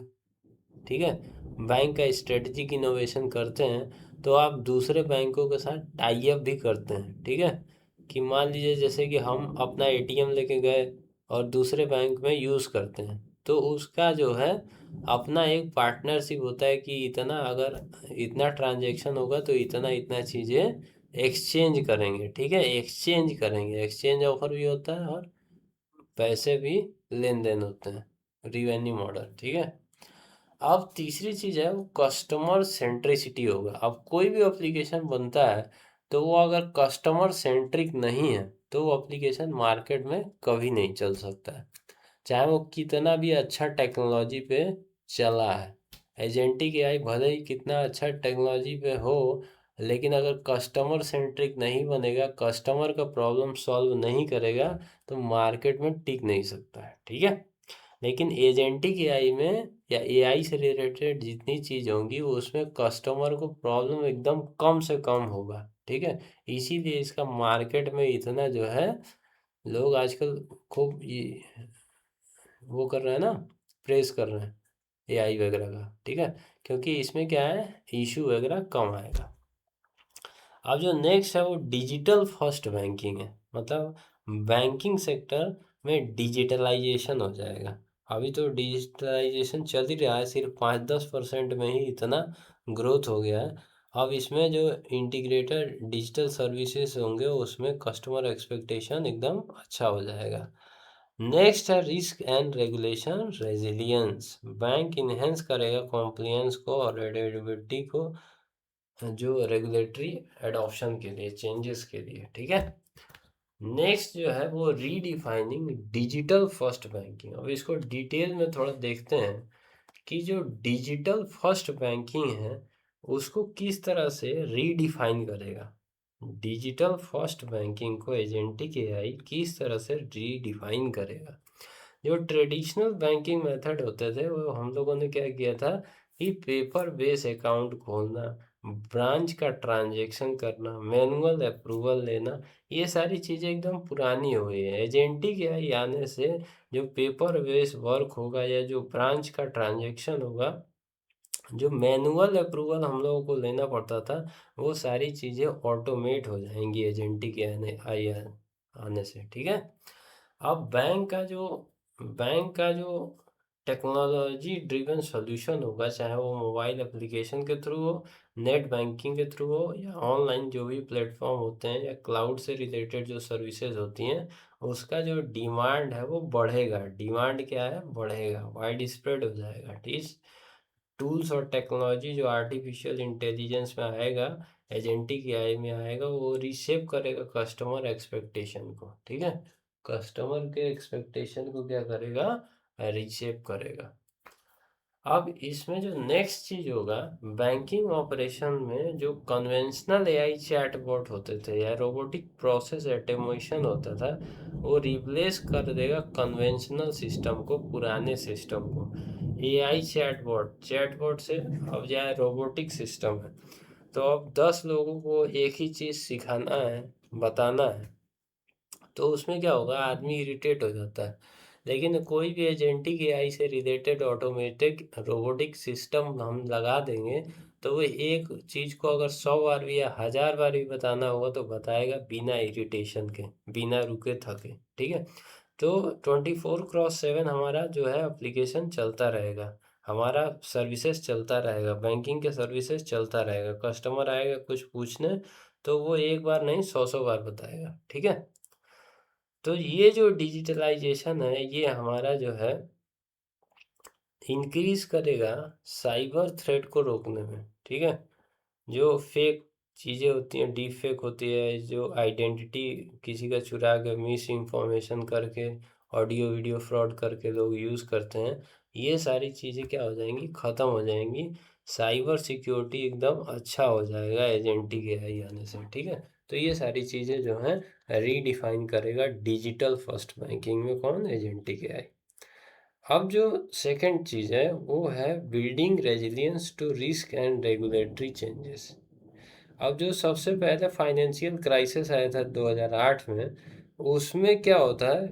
[SPEAKER 1] ठीक है, बैंक का स्ट्रेटजिक इनोवेशन करते हैं तो आप दूसरे बैंकों के साथ टाई अप भी करते हैं। ठीक है, कि मान लीजिए जैसे कि हम अपना एटीएम लेके गए और दूसरे बैंक में यूज़ करते हैं, तो उसका जो है अपना एक पार्टनरशिप होता है कि इतना, अगर इतना ट्रांजैक्शन होगा तो इतना इतना चीज़ें एक्सचेंज करेंगे। ठीक है, एक्सचेंज करेंगे, एक्सचेंज ऑफर भी होता है और पैसे भी लेन देन होते हैं, रिवेन्यू मॉडल। ठीक है, अब तीसरी चीज़ है वो कस्टमर सेंट्रिसिटी होगा। अब कोई भी एप्लीकेशन बनता है तो वो अगर कस्टमर सेंट्रिक नहीं है तो वो एप्लीकेशन मार्केट में कभी नहीं चल सकता है, चाहे वो कितना भी अच्छा टेक्नोलॉजी पे चला है। एजेंटिक एआई भले ही कितना अच्छा टेक्नोलॉजी पे हो, लेकिन अगर कस्टमर सेंट्रिक नहीं बनेगा, कस्टमर का प्रॉब्लम सॉल्व नहीं करेगा, तो मार्केट में टिक नहीं सकता है। ठीक है, लेकिन एजेंटिक एआई में या एआई से रिलेटेड जितनी चीज़ होंगी वो उसमें कस्टमर को प्रॉब्लम एकदम कम से कम होगा। ठीक है, इसीलिए इसका मार्केट में इतना जो है लोग आजकल खूब वो कर रहे हैं ना, प्रेस कर रहे हैं एआई वगैरह का। ठीक है, क्योंकि इसमें क्या है, इशू वगैरह कम आएगा। अब जो नेक्स्ट है वो डिजिटल फर्स्ट बैंकिंग है, मतलब बैंकिंग सेक्टर में डिजिटलाइजेशन हो जाएगा। अभी तो डिजिटलाइजेशन चल ही रहा है, सिर्फ 5-10% में ही इतना ग्रोथ हो गया है। अब इसमें जो इंटीग्रेटेड डिजिटल सर्विसेज होंगे उसमें कस्टमर एक्सपेक्टेशन एकदम अच्छा हो जाएगा। नेक्स्ट है risk and regulation resilience. Bank enhance करेगा कॉम्प्लियंस को और एडेबिलिटी को, जो रेगुलेटरी एडॉप्शन के लिए, चेंजेस के लिए। ठीक है, नेक्स्ट जो है वो रीडिफाइनिंग डिजिटल फर्स्ट बैंकिंग। अब इसको डिटेल में थोड़ा देखते हैं कि जो डिजिटल फर्स्ट बैंकिंग है उसको किस तरह से रीडिफाइन करेगा। डिजिटल फर्स्ट बैंकिंग को एजेंटिक एआई किस तरह से रीडिफाइन करेगा। जो ट्रेडिशनल बैंकिंग मेथड होते थे वो हम लोगों ने क्या किया था कि पेपर बेस अकाउंट खोलना, ब्रांच का ट्रांजैक्शन करना, मैनुअल अप्रूवल लेना, ये सारी चीज़ें एकदम पुरानी हो गई है। एजेंटिक एआई आने से जो पेपर बेस वर्क होगा या जो ब्रांच का ट्रांजैक्शन होगा, जो मैनुअल अप्रूवल हम लोगों को लेना पड़ता था, वो सारी चीज़ें ऑटोमेट हो जाएंगी एजेंटिक आने से। ठीक है, अब बैंक का जो टेक्नोलॉजी ड्रिवन सॉल्यूशन होगा, चाहे वो मोबाइल एप्लीकेशन के थ्रू हो, नेट बैंकिंग के थ्रू हो, या ऑनलाइन जो भी प्लेटफॉर्म होते हैं या क्लाउड से रिलेटेड जो सर्विसेज होती हैं, उसका जो डिमांड है वो बढ़ेगा। डिमांड क्या है, बढ़ेगा, वाइड स्प्रेड हो जाएगा। ठीक, टूल्स और टेक्नोलॉजी जो आर्टिफिशियल इंटेलिजेंस में आएगा, एजेंटिक एआई में आएगा, वो रीशेप करेगा कस्टमर एक्सपेक्टेशन को। ठीक है, कस्टमर के एक्सपेक्टेशन को क्या करेगा, रीशेप करेगा। अब इसमें जो नेक्स्ट चीज होगा, बैंकिंग ऑपरेशन में जो कन्वेंशनल एआई चैटबॉट होते थे या रोबोटिक प्रोसेस ऑटोमेशन होता था, वो रिप्लेस कर देगा कन्वेंशनल सिस्टम को, पुराने सिस्टम को। एआई चैटबॉट से अब जाए रोबोटिक सिस्टम है, तो अब 10 लोगों को एक ही चीज़ सिखाना है, बताना है, तो उसमें क्या होगा, आदमी इरिटेट हो जाता है। लेकिन कोई भी एजेंटिक एआई से रिलेटेड ऑटोमेटिक रोबोटिक सिस्टम हम लगा देंगे तो वो एक चीज़ को अगर 100 बार भी या 1000 बार भी बताना होगा तो बताएगा, बिना इरिटेशन के, बिना रुके थके। ठीक है, तो 24/7 हमारा जो है एप्लीकेशन चलता रहेगा, हमारा सर्विसेज चलता रहेगा, बैंकिंग के सर्विसेज चलता रहेगा। कस्टमर आएगा कुछ पूछने तो वो एक बार नहीं 100 बार बताएगा, ठीक है। तो ये जो डिजिटलाइजेशन है ये हमारा जो है इंक्रीज करेगा साइबर थ्रेट को रोकने में, ठीक है। जो फेक चीज़ें होती हैं, डीप फेक होती है, जो आइडेंटिटी किसी का चुरा के मिस इन्फॉर्मेशन करके ऑडियो वीडियो फ्रॉड करके लोग यूज़ करते हैं, ये सारी चीज़ें क्या हो जाएंगी, ख़त्म हो जाएंगी। साइबर सिक्योरिटी एकदम अच्छा हो जाएगा एजेंटिक एआई आने से, ठीक है। तो ये सारी चीज़ें जो हैं रीडिफाइन करेगा डिजिटल फर्स्ट बैंकिंग में कौन, एजेंटिक एआई। अब जो सेकंड चीज़ है वो है building resilience to risk and regulatory changes. अब जो सबसे पहले फाइनेंशियल क्राइसिस आया था 2008 में, उसमें क्या होता है,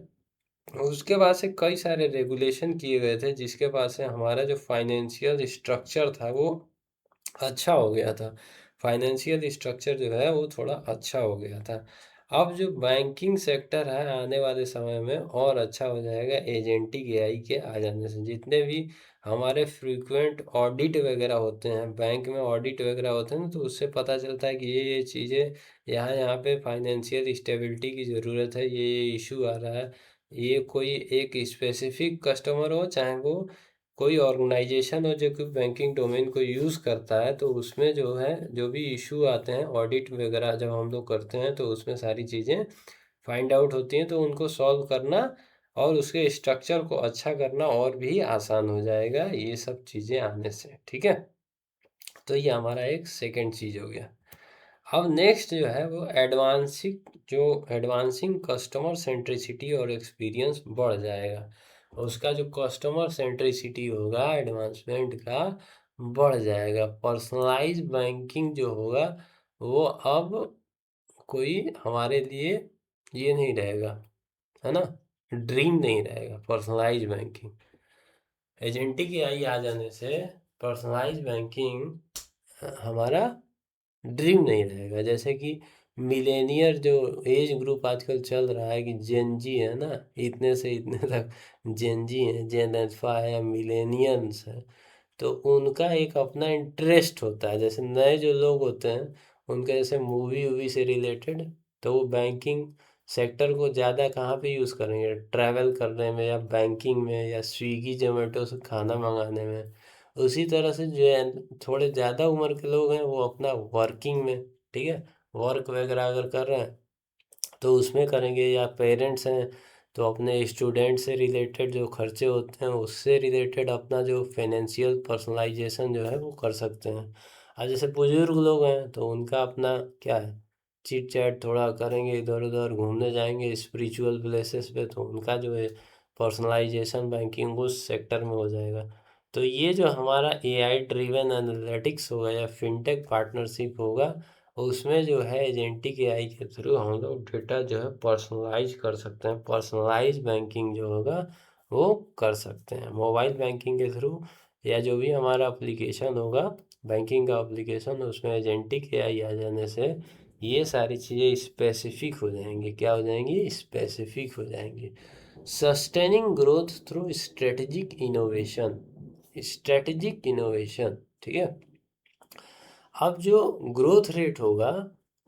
[SPEAKER 1] उसके बाद से कई सारे रेगुलेशन किए गए थे जिसके बाद से हमारा जो फाइनेंशियल स्ट्रक्चर था वो अच्छा हो गया था। फाइनेंशियल स्ट्रक्चर जो है वो थोड़ा अच्छा हो गया था। अब जो बैंकिंग सेक्टर है आने वाले समय में और अच्छा हो जाएगा एजेंटिक एआई के आ जाने से। जितने भी हमारे फ्रीक्वेंट ऑडिट वगैरह होते हैं, बैंक में ऑडिट वगैरह होते हैं ना, तो उससे पता चलता है कि ये चीज़ें यहाँ यहाँ पे फाइनेंशियल स्टेबिलिटी की ज़रूरत है, ये इशू आ रहा है। ये कोई एक स्पेसिफिक कस्टमर हो, चाहे वो कोई ऑर्गेनाइजेशन हो जो कि बैंकिंग डोमेन को यूज़ करता है, तो उसमें जो है जो भी इशू आते हैं ऑडिट वगैरह जब हम लोग करते हैं तो उसमें सारी चीज़ें फाइंड आउट होती हैं, तो उनको सॉल्व करना और उसके स्ट्रक्चर को अच्छा करना और भी आसान हो जाएगा ये सब चीज़ें आने से, ठीक है। तो ये हमारा एक सेकंड चीज़ हो गया। अब नेक्स्ट जो है वो एडवांसिंग कस्टमर सेंट्रिसिटी और एक्सपीरियंस बढ़ जाएगा। उसका जो कस्टमर सेंट्रिसिटी होगा एडवांसमेंट का बढ़ जाएगा। पर्सनलाइज बैंकिंग जो होगा वो अब कोई हमारे लिए ये नहीं रहेगा, है ना, ड्रीम नहीं रहेगा पर्सनलाइज बैंकिंग। एजेंटिक एआई आ जाने से पर्सनलाइज बैंकिंग हमारा ड्रीम नहीं रहेगा। जैसे कि मिलेनियर जो एज ग्रुप आजकल चल रहा है कि जेनजी है ना, इतने से इतने तक जेनजी है, जेन अल्फा है या मिलेनियंस है, तो उनका एक अपना इंटरेस्ट होता है। जैसे नए जो लोग होते हैं उनका जैसे मूवी वूवी से रिलेटेड, तो वो बैंकिंग सेक्टर को ज़्यादा कहाँ पे यूज़ करेंगे, ट्रैवल करने में या बैंकिंग में या स्विगी जोमेटो से खाना मंगाने में। उसी तरह से जो है थोड़े ज़्यादा उम्र के लोग हैं वो अपना वर्किंग में, ठीक है, वर्क वगैरह अगर कर रहे हैं तो उसमें करेंगे, या पेरेंट्स हैं तो अपने स्टूडेंट से रिलेटेड जो खर्चे होते हैं उससे रिलेटेड अपना जो फाइनेंशियल पर्सनलाइजेशन जो है वो कर सकते हैं। और जैसे बुजुर्ग लोग हैं तो उनका अपना क्या है, चिट चैट थोड़ा करेंगे, इधर उधर घूमने जाएंगे स्पिरिचुअल प्लेसेस पे, तो उनका जो है पर्सनलाइजेशन बैंकिंग उस सेक्टर में हो जाएगा। तो ये जो हमारा एआई ड्रिवन एनालिटिक्स होगा या फिनटेक पार्टनरशिप होगा, उसमें जो है एजेंटिक एआई के थ्रू हम लोग डेटा जो है पर्सनलाइज कर सकते हैं। पर्सनलाइज बैंकिंग जो होगा वो कर सकते हैं मोबाइल बैंकिंग के थ्रू, या जो भी हमारा एप्लीकेशन होगा बैंकिंग का एप्लीकेशन, उसमें एजेंटिक एआई आ जाने से ये सारी चीज़ें स्पेसिफिक हो जाएंगी। क्या हो जाएंगी, स्पेसिफिक हो जाएंगी। Sustaining growth through strategic innovation, strategic innovation, ठीक है। अब जो ग्रोथ रेट होगा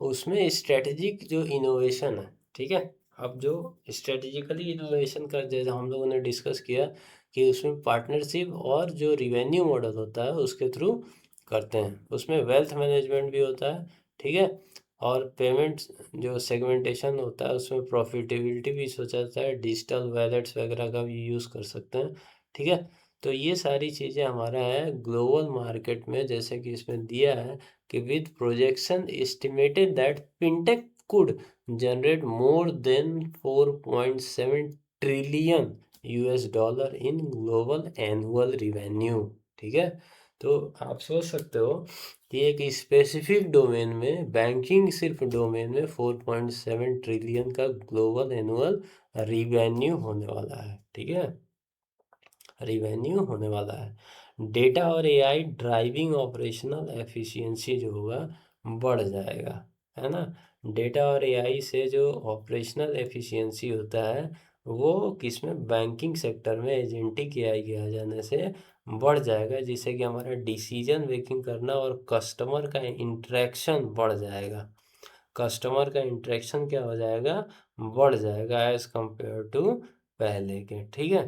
[SPEAKER 1] उसमें स्ट्रेटेजिक जो इनोवेशन है, ठीक है। अब जो स्ट्रेटेजिकली इनोवेशन कर, जैसे हम लोगों ने डिस्कस किया कि उसमें पार्टनरशिप और जो रिवेन्यू मॉडल होता है उसके थ्रू करते हैं, उसमें वेल्थ मैनेजमेंट भी होता है, ठीक है। और पेमेंट जो सेगमेंटेशन होता है उसमें प्रॉफिटेबिलिटी भी सोचा जाता है, डिजिटल वैलेट्स वगैरह का भी यूज़ कर सकते हैं, ठीक है। तो ये सारी चीज़ें हमारा है ग्लोबल मार्केट में, जैसे कि इसमें दिया है कि with projection estimated that fintech could generate more than 4.7 trillion US dollar in global annual revenue, ठीक है। तो आप सोच सकते हो कि एक स्पेसिफिक डोमेन में, बैंकिंग सिर्फ डोमेन में 4.7 ट्रिलियन का ग्लोबल एनुअल रिवेन्यू होने वाला है, ठीक है, रिवेन्यू होने वाला है। डेटा और एआई ड्राइविंग ऑपरेशनल एफिशिएंसी जो होगा बढ़ जाएगा, है ना। डेटा और एआई से जो ऑपरेशनल एफिशिएंसी होता है वो किसमें, बैंकिंग सेक्टर में एजेंटिक एआई के आ जाने से बढ़ जाएगा, जिससे कि हमारा डिसीजन मेकिंग करना और कस्टमर का इंटरेक्शन बढ़ जाएगा। कस्टमर का इंटरेक्शन क्या हो जाएगा, बढ़ जाएगा एज कंपेयर टू पहले के। ठीक है,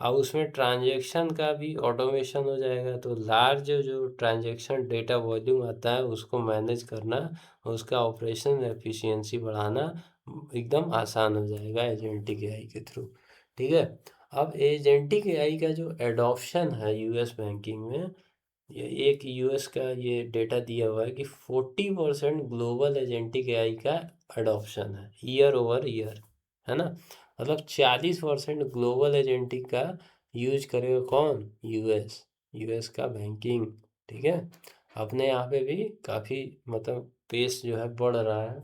[SPEAKER 1] अब उसमें ट्रांजैक्शन का भी ऑटोमेशन हो जाएगा, तो लार्ज जो ट्रांजैक्शन डेटा वॉल्यूम आता है उसको मैनेज करना, उसका ऑपरेशन एफिशिएंसी बढ़ाना एकदम आसान हो जाएगा एजेंटिक एआई के थ्रू। ठीक है, अब एजेंटिक एआई का जो एडॉप्शन है यूएस बैंकिंग में, ये एक यूएस का ये डेटा दिया हुआ है कि 40% ग्लोबल एजेंटिक एआई का अडॉप्शन है ईयर ओवर ईयर, है ना। मतलब 40% ग्लोबल एजेंटिक का यूज करेगा कौन, यूएस, यूएस का बैंकिंग। ठीक है, अपने यहाँ पे भी काफ़ी मतलब पेस जो है बढ़ रहा है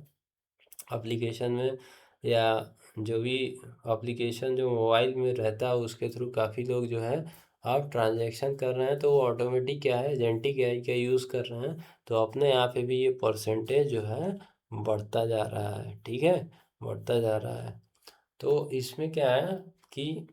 [SPEAKER 1] एप्लीकेशन में, या जो भी एप्लीकेशन जो मोबाइल में रहता है उसके थ्रू काफ़ी लोग जो है आप ट्रांजैक्शन कर रहे हैं, तो वो ऑटोमेटिक क्या है, एजेंटिक एआई का यूज़ कर रहे हैं, तो अपने यहाँ पे भी ये परसेंटेज जो है बढ़ता जा रहा है। ठीक है, बढ़ता जा रहा है। तो इसमें क्या है कि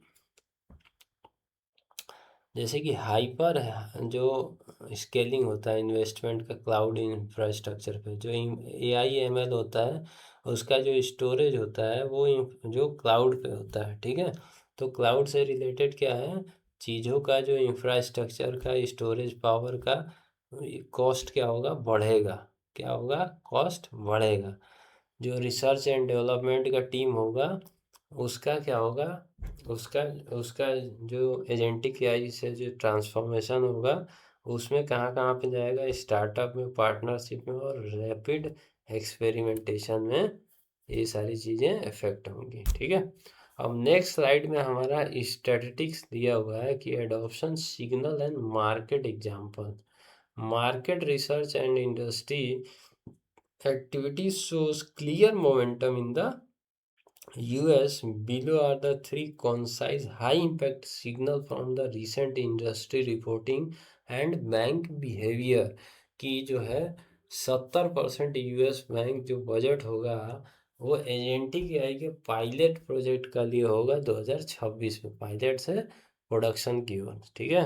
[SPEAKER 1] जैसे कि हाइपर जो स्केलिंग होता है इन्वेस्टमेंट का क्लाउड इंफ्रास्ट्रक्चर पे, जो एआई एमएल होता है उसका जो स्टोरेज होता है वो जो क्लाउड पे होता है। ठीक है, तो क्लाउड से रिलेटेड क्या है, चीज़ों का जो इंफ्रास्ट्रक्चर का स्टोरेज पावर का कॉस्ट क्या होगा, बढ़ेगा। क्या होगा, कॉस्ट बढ़ेगा। जो रिसर्च एंड डेवलपमेंट का टीम होगा उसका क्या होगा, उसका उसका जो एजेंटिक एआई से जो ट्रांसफॉर्मेशन होगा उसमें कहाँ कहाँ पे जाएगा, स्टार्टअप में, पार्टनरशिप में और रैपिड एक्सपेरिमेंटेशन में ये सारी चीज़ें इफेक्ट होंगी। ठीक है, अब नेक्स्ट स्लाइड में हमारा स्टैटिस्टिक्स दिया हुआ है कि adoption signal and market example, market research and industry activity shows clear momentum in the US. Below are the three concise high impact signal from the recent industry reporting and bank behavior कि जो है 70% US bank जो budget होगा वो agentic AI के pilot project का लिए होगा 2026 में, पायलट से प्रोडक्शन की ओर। ठीक है,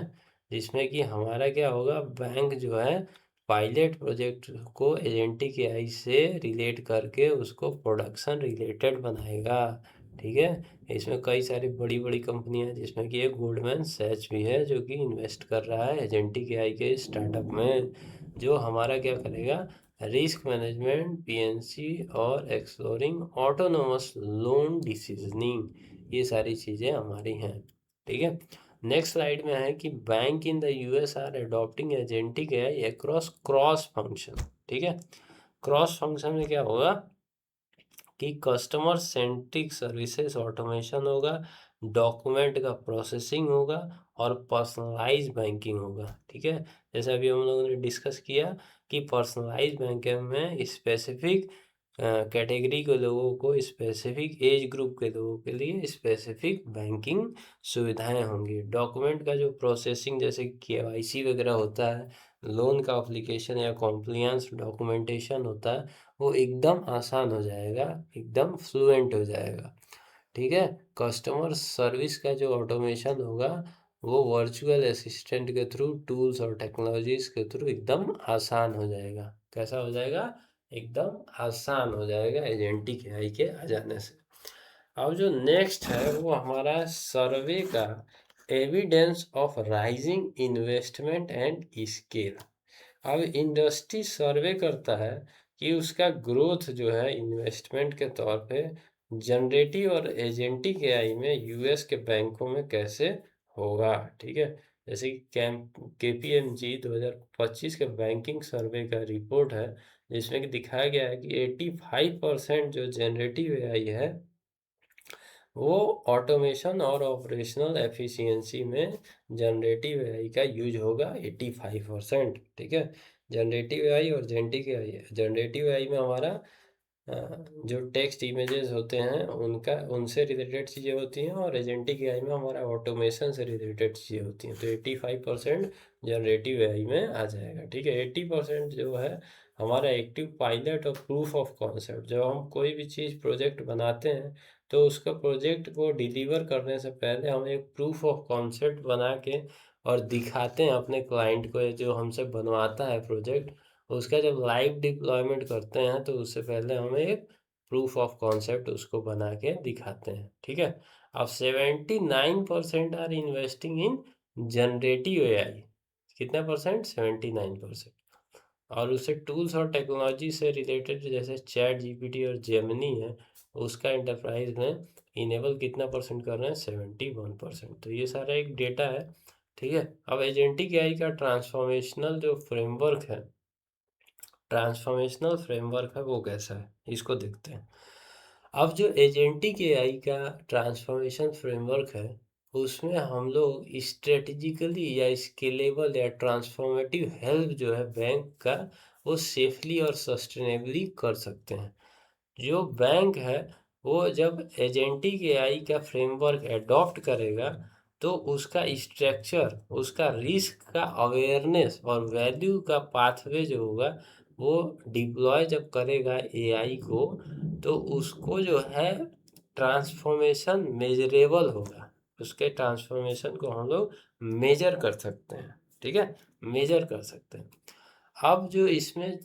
[SPEAKER 1] जिसमें कि हमारा क्या होगा, बैंक जो है पायलट प्रोजेक्ट को एजेंटिक एआई से रिलेट करके उसको प्रोडक्शन रिलेटेड बनाएगा। ठीक है, इसमें कई सारी बड़ी बड़ी कंपनियां हैं, जिसमें कि एक गोल्डमैन सैच भी है जो कि इन्वेस्ट कर रहा है एजेंटिक एआई के स्टार्टअप में, जो हमारा क्या करेगा, रिस्क मैनेजमेंट, पीएनसी और एक्सप्लोरिंग ऑटोनोमस लोन डिसीजनिंग, ये सारी चीज़ें हमारी हैं। ठीक है, नेक्स्ट स्लाइड में है कि bank in the US are adopting agentic AI across cross function. ठीक है, क्रॉस फंक्शन में क्या होगा कि कस्टमर सेंट्रिक सर्विसेज ऑटोमेशन होगा, डॉक्यूमेंट का प्रोसेसिंग होगा और पर्सनलाइज बैंकिंग होगा। ठीक है, जैसे अभी हम लोगों ने डिस्कस किया कि पर्सनलाइज बैंकिंग में स्पेसिफिक कैटेगरी के लोगों को, स्पेसिफिक एज ग्रुप के लोगों के लिए स्पेसिफिक बैंकिंग सुविधाएं होंगी। डॉक्यूमेंट का जो प्रोसेसिंग जैसे केवाईसी वगैरह होता है, लोन का एप्लीकेशन या कॉम्प्लियंस डॉक्यूमेंटेशन होता है, वो एकदम आसान हो जाएगा, एकदम फ्लुएंट हो जाएगा। ठीक है, कस्टमर सर्विस का जो ऑटोमेशन होगा वो वर्चुअल असिस्टेंट के थ्रू, टूल्स और टेक्नोलॉजीज के थ्रू एकदम आसान हो जाएगा। कैसा हो जाएगा, एकदम आसान हो जाएगा एजेंटिक एआई के आ जाने से। अब जो नेक्स्ट है वो हमारा सर्वे का evidence of rising investment and scale. अब इंडस्ट्री सर्वे करता है कि उसका ग्रोथ जो है इन्वेस्टमेंट के तौर पे जनरेटिव और एजेंटिक एआई में यूएस के बैंकों में कैसे होगा। ठीक है, जैसे कि केपीएमजी 2025 के बैंकिंग सर्वे का रिपोर्ट है, जिसमें कि दिखाया गया है कि 85% जो जनरेटिव एआई है वो ऑटोमेशन और ऑपरेशनल एफिशिएंसी में जनरेटिव एआई का यूज होगा 85%। ठीक है, जनरेटिव एआई और जेनेटिक एआई, जनरेटिव एआई में हमारा जो टेक्स्ट इमेजेस होते हैं उनका, उनसे रिलेटेड चीज़ें होती हैं, और एजेंटिक एआई में हमारा ऑटोमेशन से रिलेटेड चीज़ें होती हैं। तो 85% जनरेटिव एआई में आ जाएगा। ठीक है, 80% जो है हमारा एक्टिव पायलट और प्रूफ ऑफ कॉन्सेप्ट, जब हम कोई भी चीज़ प्रोजेक्ट बनाते हैं तो उसका प्रोजेक्ट को डिलीवर करने से पहले हम एक प्रूफ ऑफ कॉन्सेप्ट बना के और दिखाते हैं अपने क्लाइंट को, जो हमसे बनवाता है प्रोजेक्ट, उसका जब लाइव डिप्लॉयमेंट करते हैं तो उससे पहले हम एक प्रूफ ऑफ कॉन्सेप्ट उसको बना के दिखाते हैं, ठीक है। अब 79% are investing in generative AI. कितना परसेंट? 79%। और उससे टूल्स और टेक्नोलॉजी से रिलेटेड जैसे चैट जीपीटी और जेमिनी है, उसका एंटरप्राइज में इनेबल कितना परसेंट कर रहे हैं? 71%। तो ये सारा एक डेटा है, ठीक है। अब एजेंटिक एआई का ट्रांसफॉर्मेशनल फ्रेमवर्क है वो कैसा है, इसको देखते हैं। अब जो एजेंटिक एआई का ट्रांसफॉर्मेशन फ्रेमवर्क है, उसमें हम लोग स्ट्रेटेजिकली या स्केलेबल या ट्रांसफॉर्मेटिव हेल्प जो है बैंक का, वो सेफली और सस्टेनेबली कर सकते हैं। जो बैंक है वो जब एजेंटिक एआई का फ्रेमवर्क एडॉप्ट करेगा तो उसका स्ट्रक्चर, उसका रिस्क का अवेयरनेस और वैल्यू का पाथवे जो होगा, वो डिप्लॉय जब करेगा एआई को, तो उसको जो है ट्रांसफॉर्मेशन मेजरेबल होगा। उसके ट्रांसफॉर्मेशन को हम लोग मेजर कर सकते हैं, ठीक है, मेजर कर सकते हैं। अब जो इसमें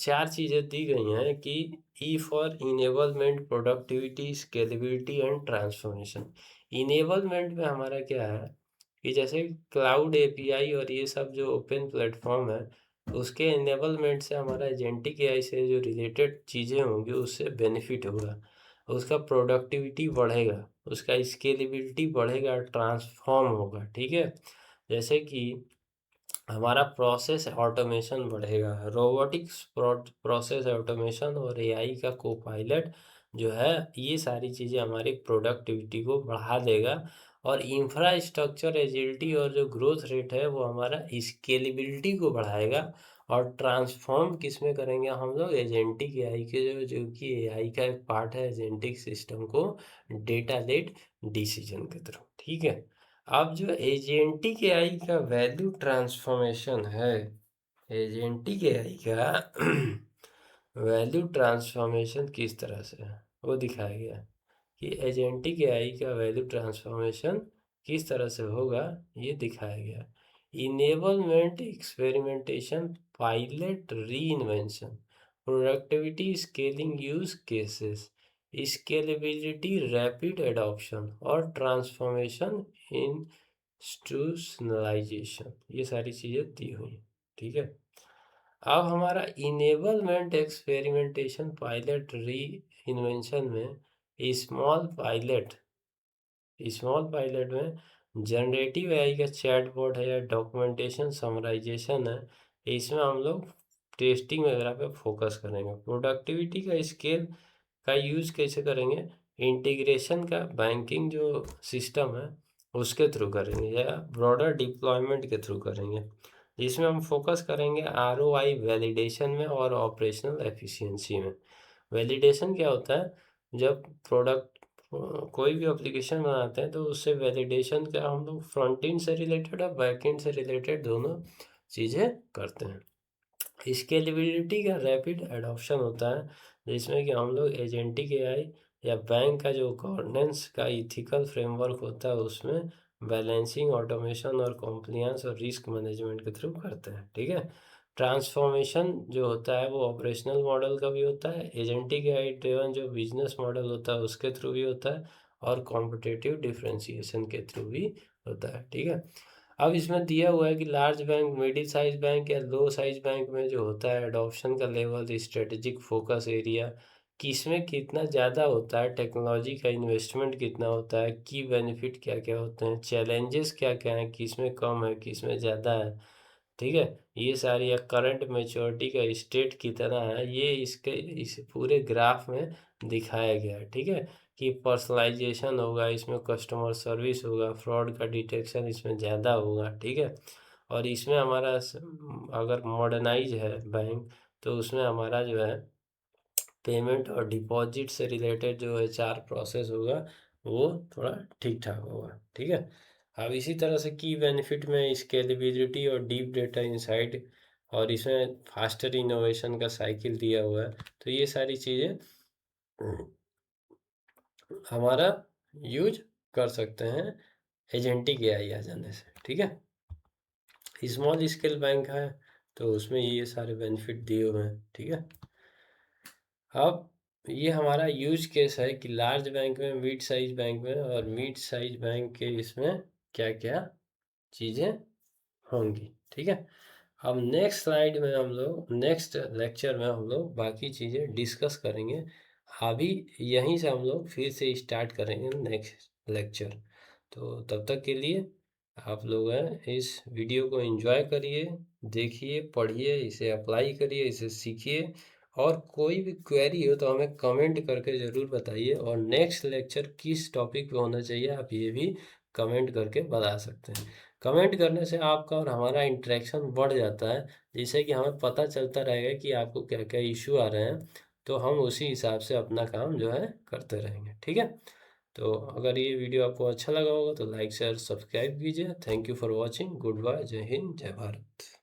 [SPEAKER 1] चार चीज़ें दी गई हैं कि E for enablement, productivity, scalability and transformation. Enablement में हमारा क्या है कि जैसे क्लाउड एपीआई और ये सब जो ओपन प्लेटफॉर्म है, उसके इनेबलमेंट से हमारा एजेंटिक एआई से जो रिलेटेड चीज़ें होंगी उससे बेनिफिट होगा, उसका प्रोडक्टिविटी बढ़ेगा, उसका स्केलेबिलिटी बढ़ेगा, ट्रांसफॉर्म होगा, ठीक है। जैसे कि हमारा प्रोसेस ऑटोमेशन बढ़ेगा, रोबोटिक्स प्रोसेस ऑटोमेशन और एआई का कोपायलट जो है, ये सारी चीज़ें हमारी प्रोडक्टिविटी को बढ़ा देगा। और इंफ्रास्ट्रक्चर एजिलिटी और जो ग्रोथ रेट है वो हमारा स्केलेबिलिटी को बढ़ाएगा। और ट्रांसफॉर्म किस में करेंगे हम लोग? एजेंटिक एआई के जो कि एआई का एक पार्ट है एजेंटिक सिस्टम को, डेटा लेड डिसीजन के थ्रू, ठीक है। अब जो एजेंटिक एआई का वैल्यू ट्रांसफॉर्मेशन है, एजेंटिक एआई का वैल्यू ट्रांसफॉर्मेशन किस तरह से है वो दिखाया गया है कि एजेंटिक एआई का वैल्यू ट्रांसफॉर्मेशन किस तरह से होगा, ये दिखाया गया। इनेबलमेंट, एक्सपेरिमेंटेशन, पायलट, री invention, productivity, scaling use cases, scalability, rapid adoption और ट्रांसफॉर्मेशन इंस्टीट्यूशनलाइजेशन, ये सारी चीज़ें दी हुई हैं, ठीक है। अब हमारा इनेबलमेंट, एक्सपेरिमेंटेशन, पायलट, री इन्वेंशन में स्मॉल पायलट में जनरेटिव एआई का चैटबॉट है या डॉक्यूमेंटेशन समराइजेशन है, इसमें हम लोग टेस्टिंग वगैरह पे फोकस करेंगे। प्रोडक्टिविटी का स्केल का यूज कैसे करेंगे? इंटीग्रेशन का बैंकिंग जो सिस्टम है उसके थ्रू करेंगे या ब्रॉडर डिप्लॉयमेंट के थ्रू करेंगे, जिसमें हम फोकस करेंगे आरओआई वैलिडेशन में और ऑपरेशनल एफिशिएंसी में। वैलिडेशन क्या होता है? जब प्रोडक्ट कोई भी एप्लीकेशन बनाते हैं तो उससे वैलिडेशन का हम लोग फ्रंट एंड से रिलेटेड और बैक एंड से रिलेटेड दोनों चीज़ें करते हैं। स्केलेबिलिटी का रैपिड एडॉप्शन होता है, जिसमें कि हम लोग एजेंटिक एआई या बैंक का जो गवर्नेंस का इथिकल फ्रेमवर्क होता है उसमें बैलेंसिंग, ऑटोमेशन और कॉम्प्लियंस और रिस्क मैनेजमेंट के थ्रू करते हैं, ठीक है। ट्रांसफॉर्मेशन जो होता है वो ऑपरेशनल मॉडल का भी होता है, एजेंटिक एआई ड्रिवन जो बिजनेस मॉडल होता है उसके थ्रू भी होता है, और कॉम्पिटिटिव डिफरेंशिएशन के थ्रू भी होता है, ठीक है। अब इसमें दिया हुआ है कि large bank, middle size bank या लो साइज बैंक में जो होता है एडॉप्शन का लेवल, स्ट्रेटेजिक फोकस एरिया किसमें कितना ज़्यादा होता है, टेक्नोलॉजी का इन्वेस्टमेंट कितना होता है, की बेनिफिट क्या क्या होते हैं, चैलेंजेस क्या क्या हैं, किसमें कम है किसमें ज़्यादा है, ठीक है। ये सारी, या करंट मैच्योरिटी का स्टेट कितना है, ये इसके इस पूरे ग्राफ में दिखाया गया है, ठीक है। कि पर्सनलाइजेशन होगा इसमें, कस्टमर सर्विस होगा, फ्रॉड का डिटेक्शन इसमें ज़्यादा होगा, ठीक है। और इसमें हमारा अगर मॉडर्नाइज है बैंक, तो उसमें हमारा जो है पेमेंट और डिपॉजिट से रिलेटेड जो एचआर प्रोसेस होगा वो थोड़ा ठीक ठाक होगा, ठीक है। अब इसी तरह से की बेनिफिट में स्केलेबिलिटी और डीप डेटा इंसाइट, और इसमें फास्टर इनोवेशन का साइकिल दिया हुआ है। तो ये सारी चीज़ें हमारा यूज कर सकते हैं एजेंटिक एआई आ जाने से। ठीक है, स्मॉल स्केल बैंक है तो उसमें ये सारे बेनिफिट दिए हुए हैं। ठीक है, अब ये हमारा यूज केस है कि लार्ज बैंक में, मिड साइज बैंक में और मिड साइज बैंक के इसमें क्या क्या चीज़ें होंगी। ठीक है, अब नेक्स्ट स्लाइड में हम लोग, नेक्स्ट लेक्चर में हम लोग बाकी चीज़ें डिस्कस करेंगे। अभी यहीं से हम लोग फिर से स्टार्ट करेंगे नेक्स्ट लेक्चर। तो तब तक के लिए आप लोग हैं इस वीडियो को एंजॉय करिए, देखिए, पढ़िए, इसे अप्लाई करिए, इसे सीखिए, और कोई भी क्वेरी हो तो हमें कमेंट करके ज़रूर बताइए, और नेक्स्ट लेक्चर किस टॉपिक पे होना चाहिए आप ये भी कमेंट करके बता सकते हैं। कमेंट करने से आपका और हमारा इंटरेक्शन बढ़ जाता है, जिससे कि हमें पता चलता रहेगा कि आपको क्या क्या इशू आ रहे हैं, तो हम उसी हिसाब से अपना काम जो है करते रहेंगे। ठीक है, तो अगर ये वीडियो आपको अच्छा लगा होगा तो लाइक शेयर सब्सक्राइब कीजिए। Thank you for watching. Good bye, जय हिंद, जय भारत।